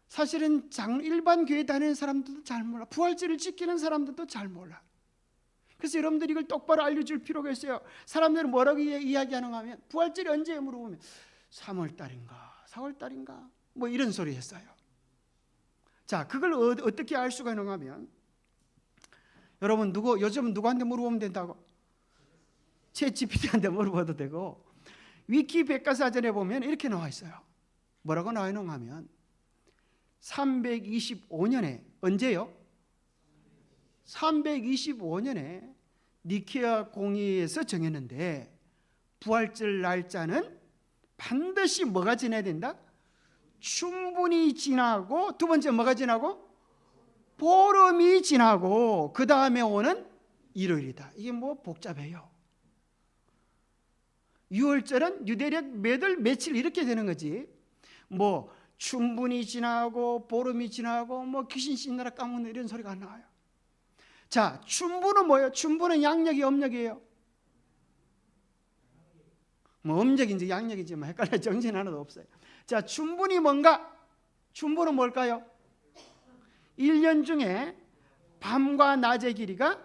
사실은 일반 교회 다니는 사람들도 잘 몰라. 부활절을 지키는 사람들도 잘 몰라. 그래서 여러분들이 이걸 똑바로 알려줄 필요가 있어요. 사람들은 뭐라고 이야기하는가 하면 부활절이 언제 물어보면 3월달인가 4월달인가 뭐 이런 소리 했어요. 자, 그걸 어떻게 알 수가 있는가 하면 여러분 요즘 누구한테 물어보면 된다고? 챗GPT한테 물어봐도 되고 위키 백과사전에 보면 이렇게 나와 있어요. 뭐라고 나와 있는가 하면 325년에 언제요? 325년에 니케아 공의에서 정했는데 부활절 날짜는 반드시 뭐가 지나야 된다? 충분히 지나고 두 번째 뭐가 지나고? 보름이 지나고 그 다음에 오는 일요일이다. 이게 뭐 복잡해요. 6월절은 유대력 몇 월 며칠 이렇게 되는 거지. 뭐 충분히 지나고 보름이 지나고 뭐 귀신 씻느라 까먹는 이런 소리가 안 나와요. 자, 춘부는 뭐예요? 춘부는 양력이 음력이에요. 뭐 음력인지 양력인지 뭐 헷갈려. 정신 하나도 없어요. 자, 춘분이 뭔가? 춘부는 뭘까요? 1년 중에 밤과 낮의 길이가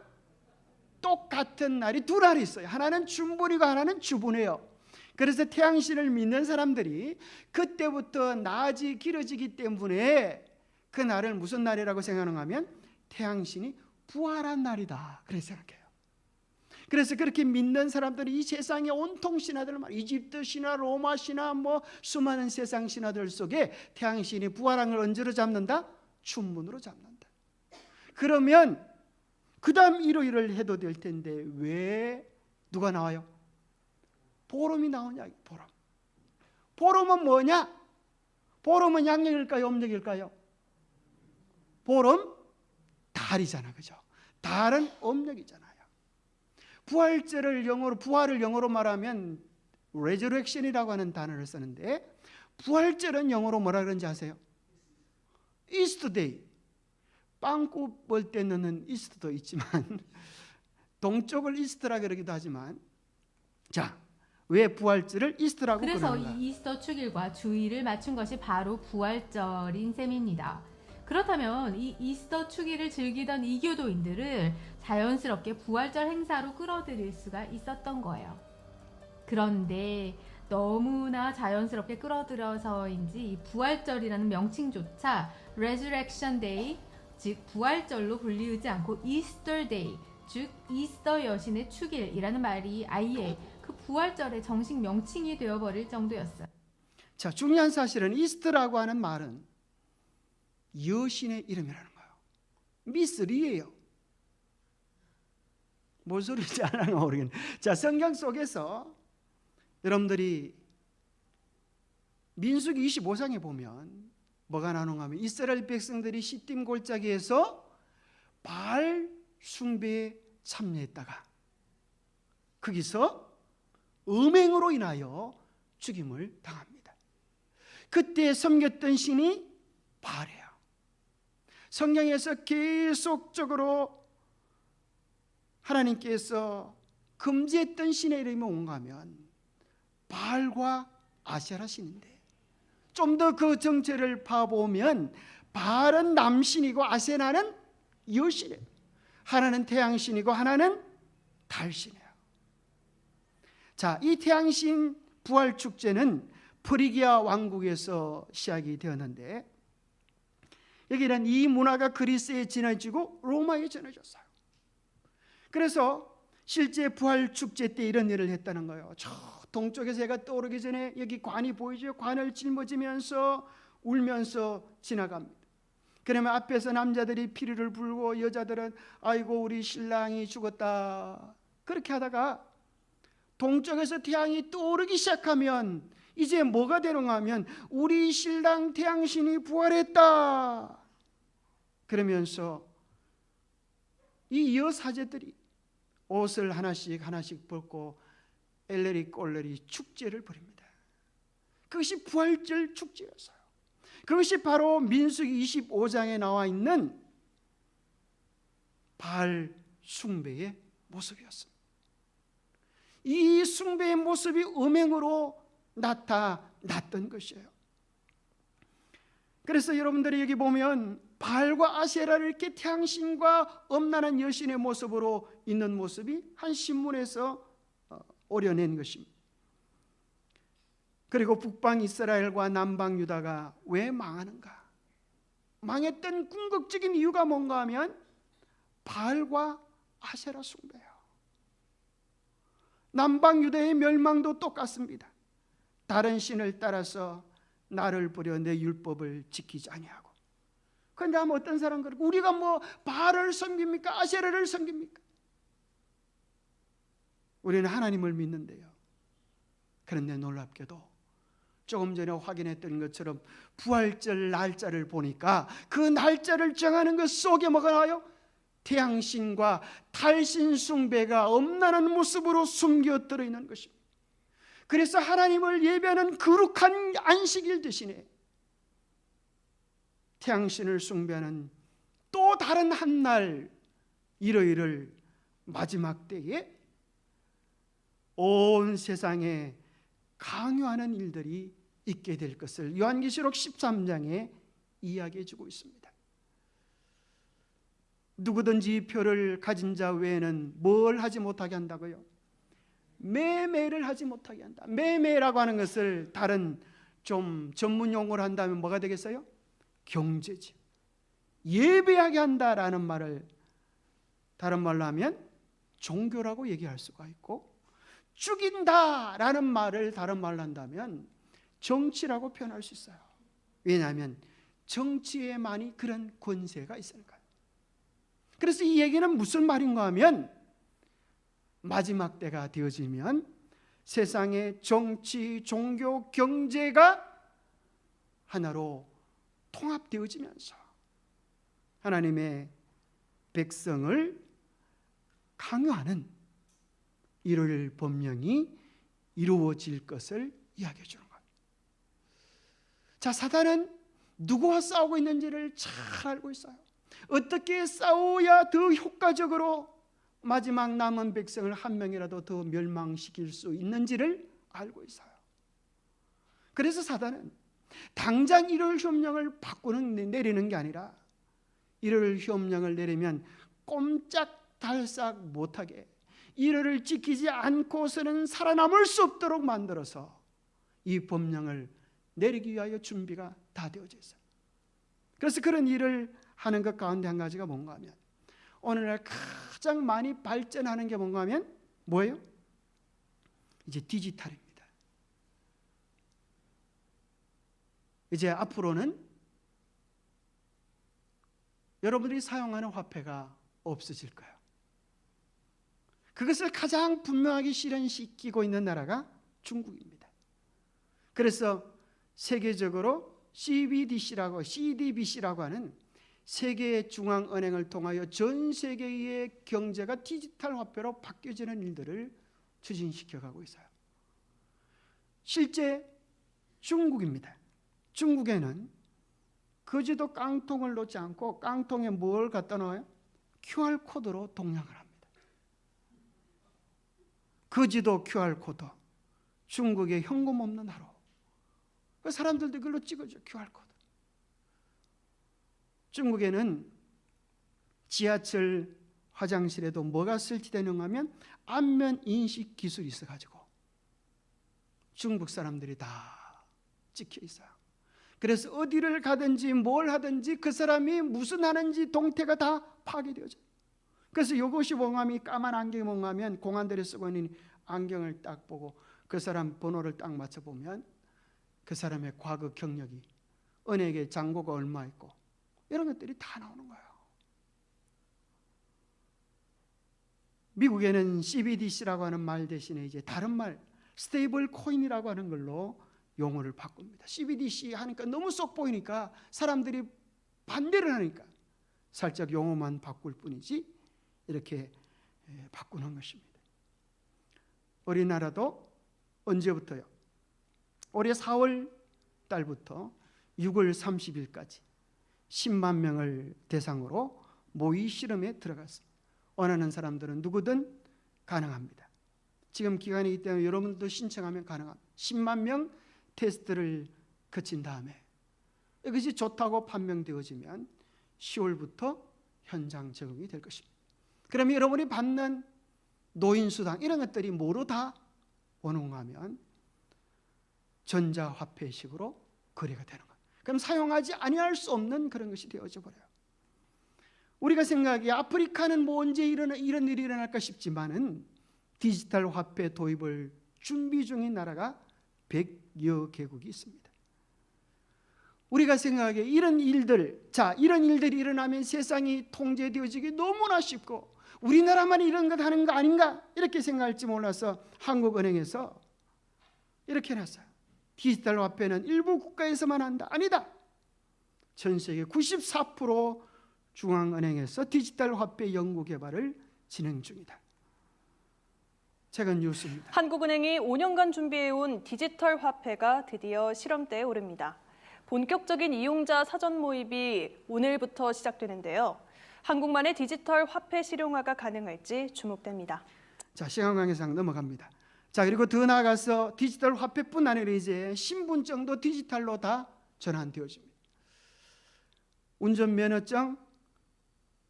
똑같은 날이 두 날이 있어요. 하나는 춘분이고 하나는 주분이에요. 그래서 태양신을 믿는 사람들이 그때부터 낮이 길어지기 때문에 그 날을 무슨 날이라고 생각하는가 하면 태양신이 부활한 날이다. 그렇게 생각해요. 그래서 그렇게 믿는 사람들이 이 세상의 온통 신화들, 이집트 신화, 로마 신화, 뭐 수많은 세상 신화들 속에 태양신이 부활한 걸 언제로 잡는다? 춘분으로 잡는다. 그러면 그 다음 일요일을 해도 될 텐데 왜 누가 나와요? 보름이 나오냐? 보름. 보름은 뭐냐? 보름은 양력일까요? 음력일까요? 보름? 달이잖아. 그죠? 달은 음력이잖아요. 부활을 영어로 말하면 resurrection이라고 하는 단어를 쓰는데 부활절은 영어로 뭐라 그러는지 아세요? 이스터 데이. 빵 굽을 때 넣는 이스터도 있지만 동쪽을 이스터라 그러기도 하지만 자, 왜 부활절을 이스터라고 그래서 그러는가? 이 이스터 축일과 주일을 맞춘 것이 바로 부활절인 셈입니다. 그렇다면 이 이스터 축일을 즐기던 이교도인들을 자연스럽게 부활절 행사로 끌어들일 수가 있었던 거예요. 그런데 너무나 자연스럽게 끌어들여서인지 이 부활절이라는 명칭조차 Resurrection Day, 즉 부활절로 불리우지 않고 Easter Day, 즉 이스터 여신의 축일이라는 말이 아예 그 부활절의 정식 명칭이 되어버릴 정도였어요. 자, 중요한 사실은 이스터라고 하는 말은 여신의 이름이라는 거예요. 미스 리예요. 뭔 소리인지 안 하는 거 모르겠네. 자, 성경 속에서 여러분들이 민수기 25장에 보면 뭐가 나오는가 하면 이스라엘 백성들이 시딤 골짜기에서 바알 숭배에 참여했다가 거기서 음행으로 인하여 죽임을 당합니다. 그때 섬겼던 신이 바알이에요. 성경에서 계속적으로 하나님께서 금지했던 신의 이름이 뭔가 하면 바알과 아세라 신인데, 좀 더 그 정체를 파보면 바알은 남신이고 아세라는 여신이에요. 하나는 태양신이고 하나는 달신이에요. 자, 이 태양신 부활 축제는 프리기아 왕국에서 시작이 되었는데, 여기는 이 문화가 그리스에 전해지고 로마에 전해졌어요. 그래서 실제 부활 축제 때 이런 일을 했다는 거예요. 저 동쪽에서 해가 떠오르기 전에 여기 관이 보이죠? 관을 짊어지면서 울면서 지나갑니다. 그러면 앞에서 남자들이 피리를 불고 여자들은 아이고 우리 신랑이 죽었다 그렇게 하다가 동쪽에서 태양이 떠오르기 시작하면 이제 뭐가 되는가 하면 우리 신랑 태양신이 부활했다 그러면서 이 여사제들이 옷을 하나씩 벗고 엘레리 꼴레리 축제를 벌입니다. 그것이 부활절 축제였어요. 그것이 바로 민수기 25장에 나와 있는 바알 숭배의 모습이었습니다. 이 숭배의 모습이 음행으로 나타났던 것이에요. 그래서 여러분들이 여기 보면 바알과 아세라를 이렇게 태양신과 엄란한 여신의 모습으로 있는 모습이 한 신문에서 오려낸 것입니다. 그리고 북방 이스라엘과 남방 유다가 왜 망하는가? 망했던 궁극적인 이유가 뭔가 하면 바알과 아세라 숭배예요. 남방 유다의 멸망도 똑같습니다. 다른 신을 따라서 나를 부려 내 율법을 지키지 아니하고. 그런데 어떤 사람 그러고 우리가 뭐 바알을 섬깁니까? 아세라를 섬깁니까? 우리는 하나님을 믿는데요. 그런데 놀랍게도 조금 전에 확인했던 것처럼 부활절 날짜를 보니까 그 날짜를 정하는 것 속에 뭐가 나와요? 태양신과 달신 숭배가 엄란한 모습으로 숨겨 들어있는 것입니다. 그래서 하나님을 예배하는 거룩한 안식일 대신에 태양신을 숭배하는 또 다른 한 날 일요일을 마지막 때에 온 세상에 강요하는 일들이 있게 될 것을 요한계시록 13장에 이야기해 주고 있습니다. 누구든지 표를 가진 자 외에는 뭘 하지 못하게 한다고요? 매매를 하지 못하게 한다. 매매라고 하는 것을 다른 좀 전문 용어로 한다면 뭐가 되겠어요? 경제지. 예배하게 한다라는 말을 다른 말로 하면 종교라고 얘기할 수가 있고, 죽인다라는 말을 다른 말로 한다면 정치라고 표현할 수 있어요. 왜냐하면 정치에만이 그런 권세가 있으니까요. 그래서 이 얘기는 무슨 말인가 하면 마지막 때가 되어지면 세상의 정치, 종교, 경제가 하나로 통합되어지면서 하나님의 백성을 강요하는 일요일 법령이 이루어질 것을 이야기해 주는 겁니다. 자, 사단은 누구와 싸우고 있는지를 잘 알고 있어요. 어떻게 싸워야 더 효과적으로 마지막 남은 백성을 한 명이라도 더 멸망시킬 수 있는지를 알고 있어요. 그래서 사단은 당장 일요일 협령을 내리는 게 아니라 일요일 협령을 내리면 꼼짝달싹 못하게 일요일을 지키지 않고서는 살아남을 수 없도록 만들어서 이 법령을 내리기 위하여 준비가 다 되어져 있어요. 그래서 그런 일을 하는 것 가운데 한 가지가 뭔가 하면 오늘날 가장 많이 발전하는 게 뭔가 하면 뭐예요? 이제 디지털입니다. 이제 앞으로는 여러분들이 사용하는 화폐가 없어질 거예요. 그것을 가장 분명하게 실현시키고 있는 나라가 중국입니다. 그래서 세계적으로 CBDC라고 하는 세계 중앙은행을 통하여 전 세계의 경제가 디지털 화폐로 바뀌어지는 일들을 추진시켜가고 있어요. 실제 중국입니다. 중국에는 거지도 깡통을 놓지 않고 깡통에 뭘 갖다 넣어요? QR코드로 동양을 합니다. 거지도 QR코드. 중국의 현금 없는 하루. 그 사람들도 이걸로 찍어줘, QR코드. 중국에는 지하철 화장실에도 뭐가 설치되는가 하면 안면 인식 기술이 있어가지고 중국 사람들이 다 찍혀 있어요. 그래서 어디를 가든지 뭘 하든지 그 사람이 무슨 하는지 동태가 다 파괴되어져요. 그래서 이것이 뭔가면 까만 안경이 뭔가면 공안들이 쓰고 있는 안경을 딱 보고 그 사람 번호를 딱 맞춰보면 그 사람의 과거 경력이, 은행에 잔고가 얼마 있고 이런 것들이 다 나오는 거예요. 미국에는 CBDC라고 하는 말 대신에 이제 다른 말 스테이블 코인이라고 하는 걸로 용어를 바꿉니다. CBDC 하니까 너무 쏙 보이니까 사람들이 반대를 하니까 살짝 용어만 바꿀 뿐이지 이렇게 바꾸는 것입니다. 우리나라도 언제부터요? 올해 4월 달부터 6월 30일까지 10만 명을 대상으로 모의 실험에 들어갔습니다. 원하는 사람들은 누구든 가능합니다. 지금 기간이기 때문에 여러분도 신청하면 가능합니다. 10만 명 테스트를 거친 다음에 이것이 좋다고 판명되어지면 10월부터 현장 적용이 될 것입니다. 그러면 여러분이 받는 노인수당 이런 것들이 뭐로 다 오는가 하면 전자화폐식으로 거래가 되는 거예요. 그럼 사용하지 아니할 수 없는 그런 것이 되어져 버려요. 우리가 생각하기에 아프리카는 뭐 언제 이런 일이 일어날까 싶지만은 디지털 화폐 도입을 준비 중인 나라가 100여 개국이 있습니다. 우리가 생각하기에 이런 일들이 일어나면 세상이 통제되어지기 너무나 쉽고 우리나라만 이런 것 하는 거 아닌가 이렇게 생각할지 몰라서 한국은행에서 이렇게 해놨어요. 디지털 화폐는 일부 국가에서만 한다. 아니다. 전 세계 94% 중앙은행에서 디지털 화폐 연구 개발을 진행 중이다. 최근 뉴스입니다. 한국은행이 5년간 준비해온 디지털 화폐가 드디어 시험대에 오릅니다. 본격적인 이용자 사전 모집이 오늘부터 시작되는데요. 한국만의 디지털 화폐 실용화가 가능할지 주목됩니다. 자, 시간 관계상 넘어갑니다. 자, 그리고 더 나아가서 디지털 화폐뿐 아니라 이제 신분증도 디지털로 다 전환되어집니다. 운전면허증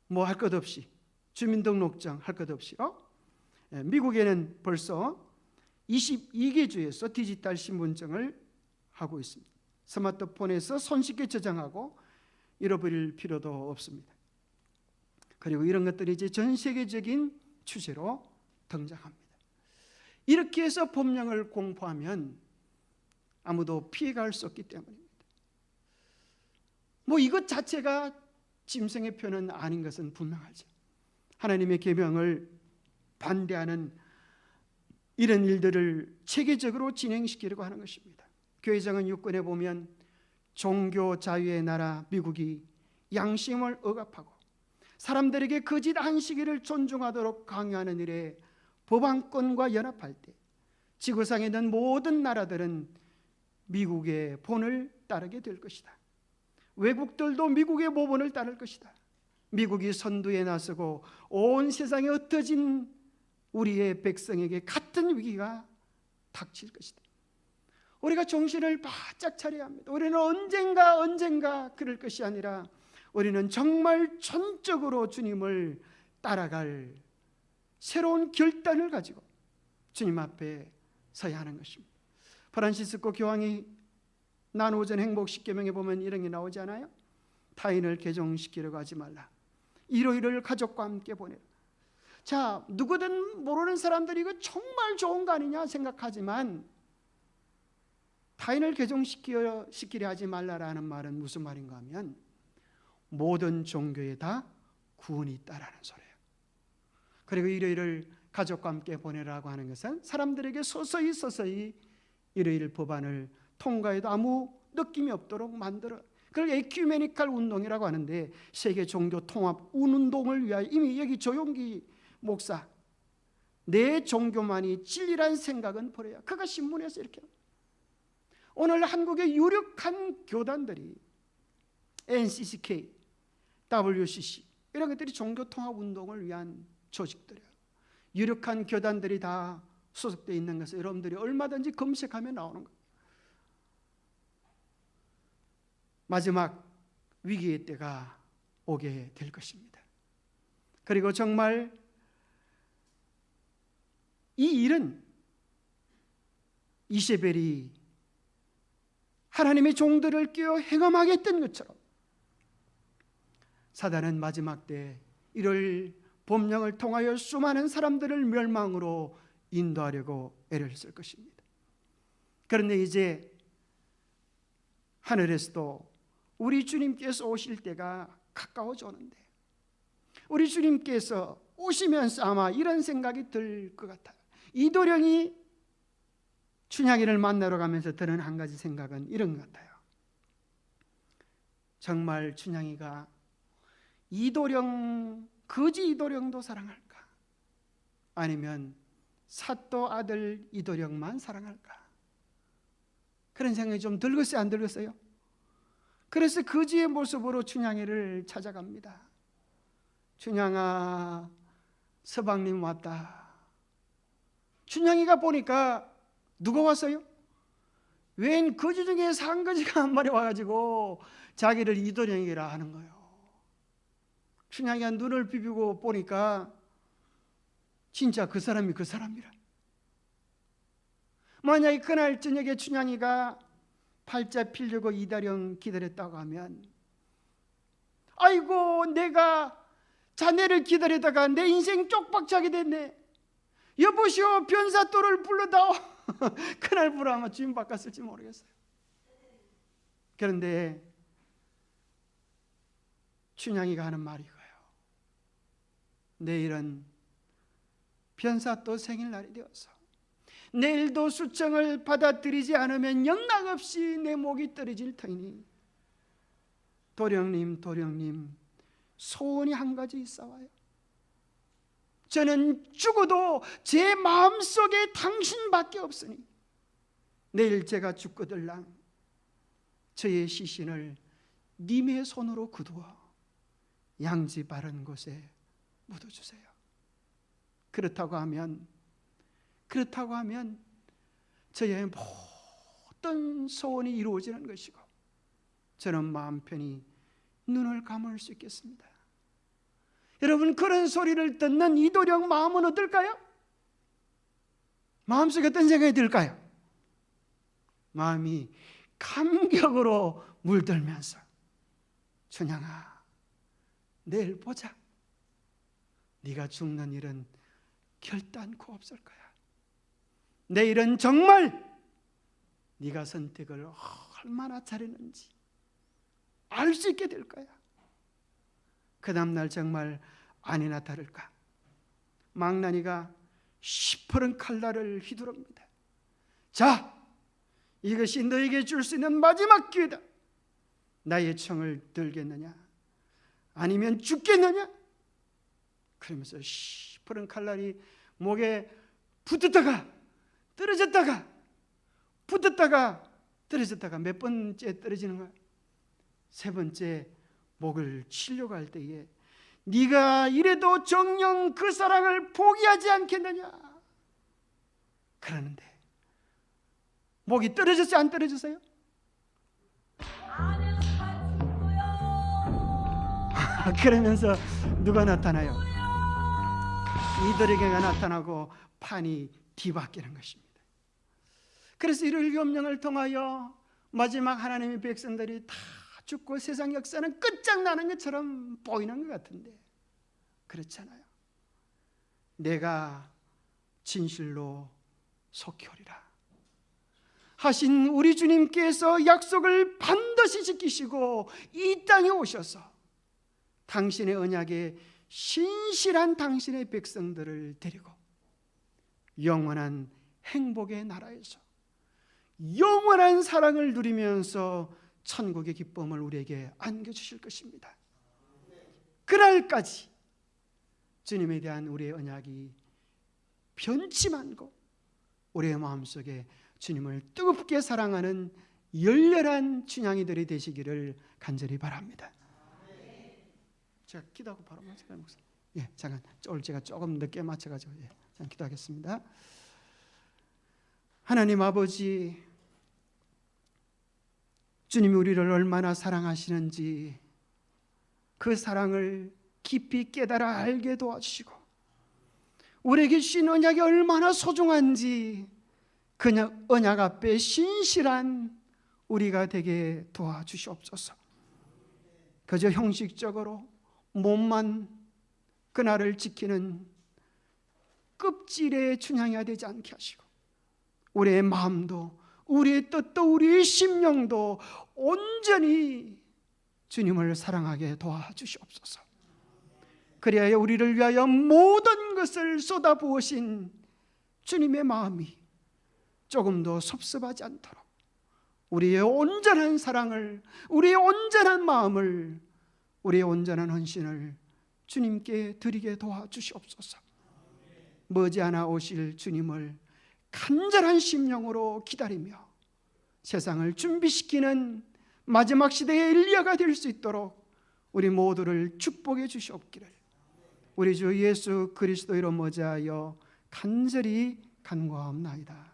뭐 할 것 없이, 주민등록증 할 것 없이. 미국에는 벌써 22개 주에서 디지털 신분증을 하고 있습니다. 스마트폰에서 손쉽게 저장하고 잃어버릴 필요도 없습니다. 그리고 이런 것들이 이제 전 세계적인 추세로 등장합니다. 이렇게 해서 법령을 공포하면 아무도 피해갈 수 없기 때문입니다. 뭐 이것 자체가 짐승의 표는 아닌 것은 분명하죠. 하나님의 계명을 반대하는 이런 일들을 체계적으로 진행시키려고 하는 것입니다. 교회정은 6권에 보면 종교 자유의 나라 미국이 양심을 억압하고 사람들에게 거짓 안식일을 존중하도록 강요하는 일에 법안권과 연합할 때 지구상에 있는 모든 나라들은 미국의 본을 따르게 될 것이다. 외국들도 미국의 모본을 따를 것이다. 미국이 선두에 나서고 온 세상에 흩어진 우리의 백성에게 같은 위기가 닥칠 것이다. 우리가 정신을 바짝 차려야 합니다. 우리는 언젠가 그럴 것이 아니라 우리는 정말 전적으로 주님을 따라갈 새로운 결단을 가지고 주님 앞에 서야 하는 것입니다. 프란시스코 교황이 나누어진 행복 10계명에 보면 이런 게 나오지 않아요? 타인을 개종시키려고 하지 말라. 일요일을 가족과 함께 보내라. 자, 누구든 모르는 사람들이 이거 정말 좋은 거 아니냐 생각하지만 타인을 개종시키려 하지 말라라는 말은 무슨 말인가 하면 모든 종교에 다 구원이 있다라는 소리예요. 그리고 일요일을 가족과 함께 보내라고 하는 것은 사람들에게 서서히 일요일 법안을 통과해도 아무 느낌이 없도록 만들어, 그걸 에큐메니칼 운동이라고 하는데, 세계 종교 통합 운동을 위하여 이미 여기 조용기 목사, 내 종교만이 진리란 생각은 버려야, 그가 신문에서 이렇게, 오늘 한국의 유력한 교단들이 NCCK, WCC 이런 것들이 종교 통합 운동을 위한 조직들이에요. 유력한 교단들이 다 소속되어 있는 것을 여러분들이 얼마든지 검색하면 나오는 거예요. 마지막 위기의 때가 오게 될 것입니다. 그리고 정말 이 일은 이세벨이 하나님의 종들을 끼워 행함하게 했던 것처럼 사단은 마지막 때 이를 법령을 통하여 수많은 사람들을 멸망으로 인도하려고 애를 쓸 것입니다. 그런데 이제 하늘에서도 우리 주님께서 오실 때가 가까워져 오는데, 우리 주님께서 오시면서 아마 이런 생각이 들 것 같아요. 이도령이 춘향이를 만나러 가면서 드는 한 가지 생각은 이런 것 같아요. 정말 춘향이가 이도령, 거지 이도령도 사랑할까? 아니면 사또 아들 이도령만 사랑할까? 그런 생각이 좀 들겠어요, 안 들겠어요? 그래서 거지의 모습으로 춘향이를 찾아갑니다. 춘향아, 서방님 왔다. 춘향이가 보니까 누가 왔어요? 웬 거지 중에서 한 거지가 한 마리 와가지고 자기를 이도령이라 하는 거예요. 춘향이가 눈을 비비고 보니까 진짜 그 사람이 그 사람이라. 만약에 그날 저녁에 춘향이가 팔자 피려고 이도령 기다렸다고 하면, 아이고 내가 자네를 기다리다가 내 인생 쪽박차게 됐네. 여보시오, 변사또를 불러다오. 그날 부르 아마 주인 바꿨을지 모르겠어요. 그런데 춘향이가 하는 말이 이거예요. 내일은 변사또 생일날이 되어서 내일도 수청을 받아들이지 않으면 영락없이 내 목이 떨어질 터이니 도령님 소원이 한 가지 있어와요. 저는 죽어도 제 마음속에 당신밖에 없으니 내일 제가 죽거들랑 저의 시신을 님의 손으로 거두어 양지 바른 곳에 묻어주세요. 그렇다고 하면 저의 모든 소원이 이루어지는 것이고 저는 마음 편히 눈을 감을 수 있겠습니다. 여러분, 그런 소리를 듣는 이도령 마음은 어떨까요? 마음속에 어떤 생각이 들까요? 마음이 감격으로 물들면서 춘향아, 내일 보자. 네가 죽는 일은 결단코 없을 거야. 내일은 정말 네가 선택을 얼마나 잘했는지 알 수 있게 될 거야. 그 다음날 정말 아니나 다를까 망나니가 시퍼런 칼날을 휘두릅니다. 자, 이것이 너에게 줄 수 있는 마지막 기회다. 나의 청을 들겠느냐 아니면 죽겠느냐? 그러면서 시퍼런 칼날이 목에 붙었다가 떨어졌다가 붙었다가 떨어졌다가 몇 번째 떨어지는 거야? 세 번째 목을 치려고 할 때에 네가 이래도 정녕 그 사랑을 포기하지 않겠느냐? 그러는데 목이 떨어졌어요, 안 떨어졌어요? 그러면서 누가 나타나요? 이도령이가 나타나고 판이 뒤바뀌는 것입니다. 그래서 이를 염령을 통하여 마지막 하나님의 백성들이 다 죽고 세상 역사는 끝장나는 것처럼 보이는 것 같은데 그렇잖아요. 내가 진실로 속히 오리라 하신 우리 주님께서 약속을 반드시 지키시고 이 땅에 오셔서 당신의 언약에 신실한 당신의 백성들을 데리고 영원한 행복의 나라에서 영원한 사랑을 누리면서 천국의 기쁨을 우리에게 안겨주실 것입니다. 그날까지 주님에 대한 우리의 언약이 변치 않고 우리의 마음속에 주님을 뜨겁게 사랑하는 열렬한 춘향이들이 되시기를 간절히 바랍니다. 제가 기도하고 바로 마치겠습니다. 잠깐 오늘 제가 조금 늦게 맞춰가지고 잠깐 기도하겠습니다. 하나님 아버지, 주님이 우리를 얼마나 사랑하시는지 그 사랑을 깊이 깨달아 알게 도와주시고 우리에게 주신 언약이 얼마나 소중한지 그 언약 앞에 신실한 우리가 되게 도와주시옵소서. 그저 형식적으로 몸만 그날을 지키는 껍질의 춘향이가 되지 않게 하시고 우리의 마음도 우리의 뜻도 우리의 심령도 온전히 주님을 사랑하게 도와주시옵소서. 그래야 우리를 위하여 모든 것을 쏟아부으신 주님의 마음이 조금도 섭섭하지 않도록 우리의 온전한 사랑을, 우리의 온전한 마음을, 우리의 온전한 헌신을 주님께 드리게 도와주시옵소서. 머지않아 오실 주님을 간절한 심령으로 기다리며 세상을 준비시키는 마지막 시대의 엘리야가 될 수 있도록 우리 모두를 축복해 주시옵기를 우리 주 예수 그리스도 이름 머지하여 간절히 간구하옵나이다.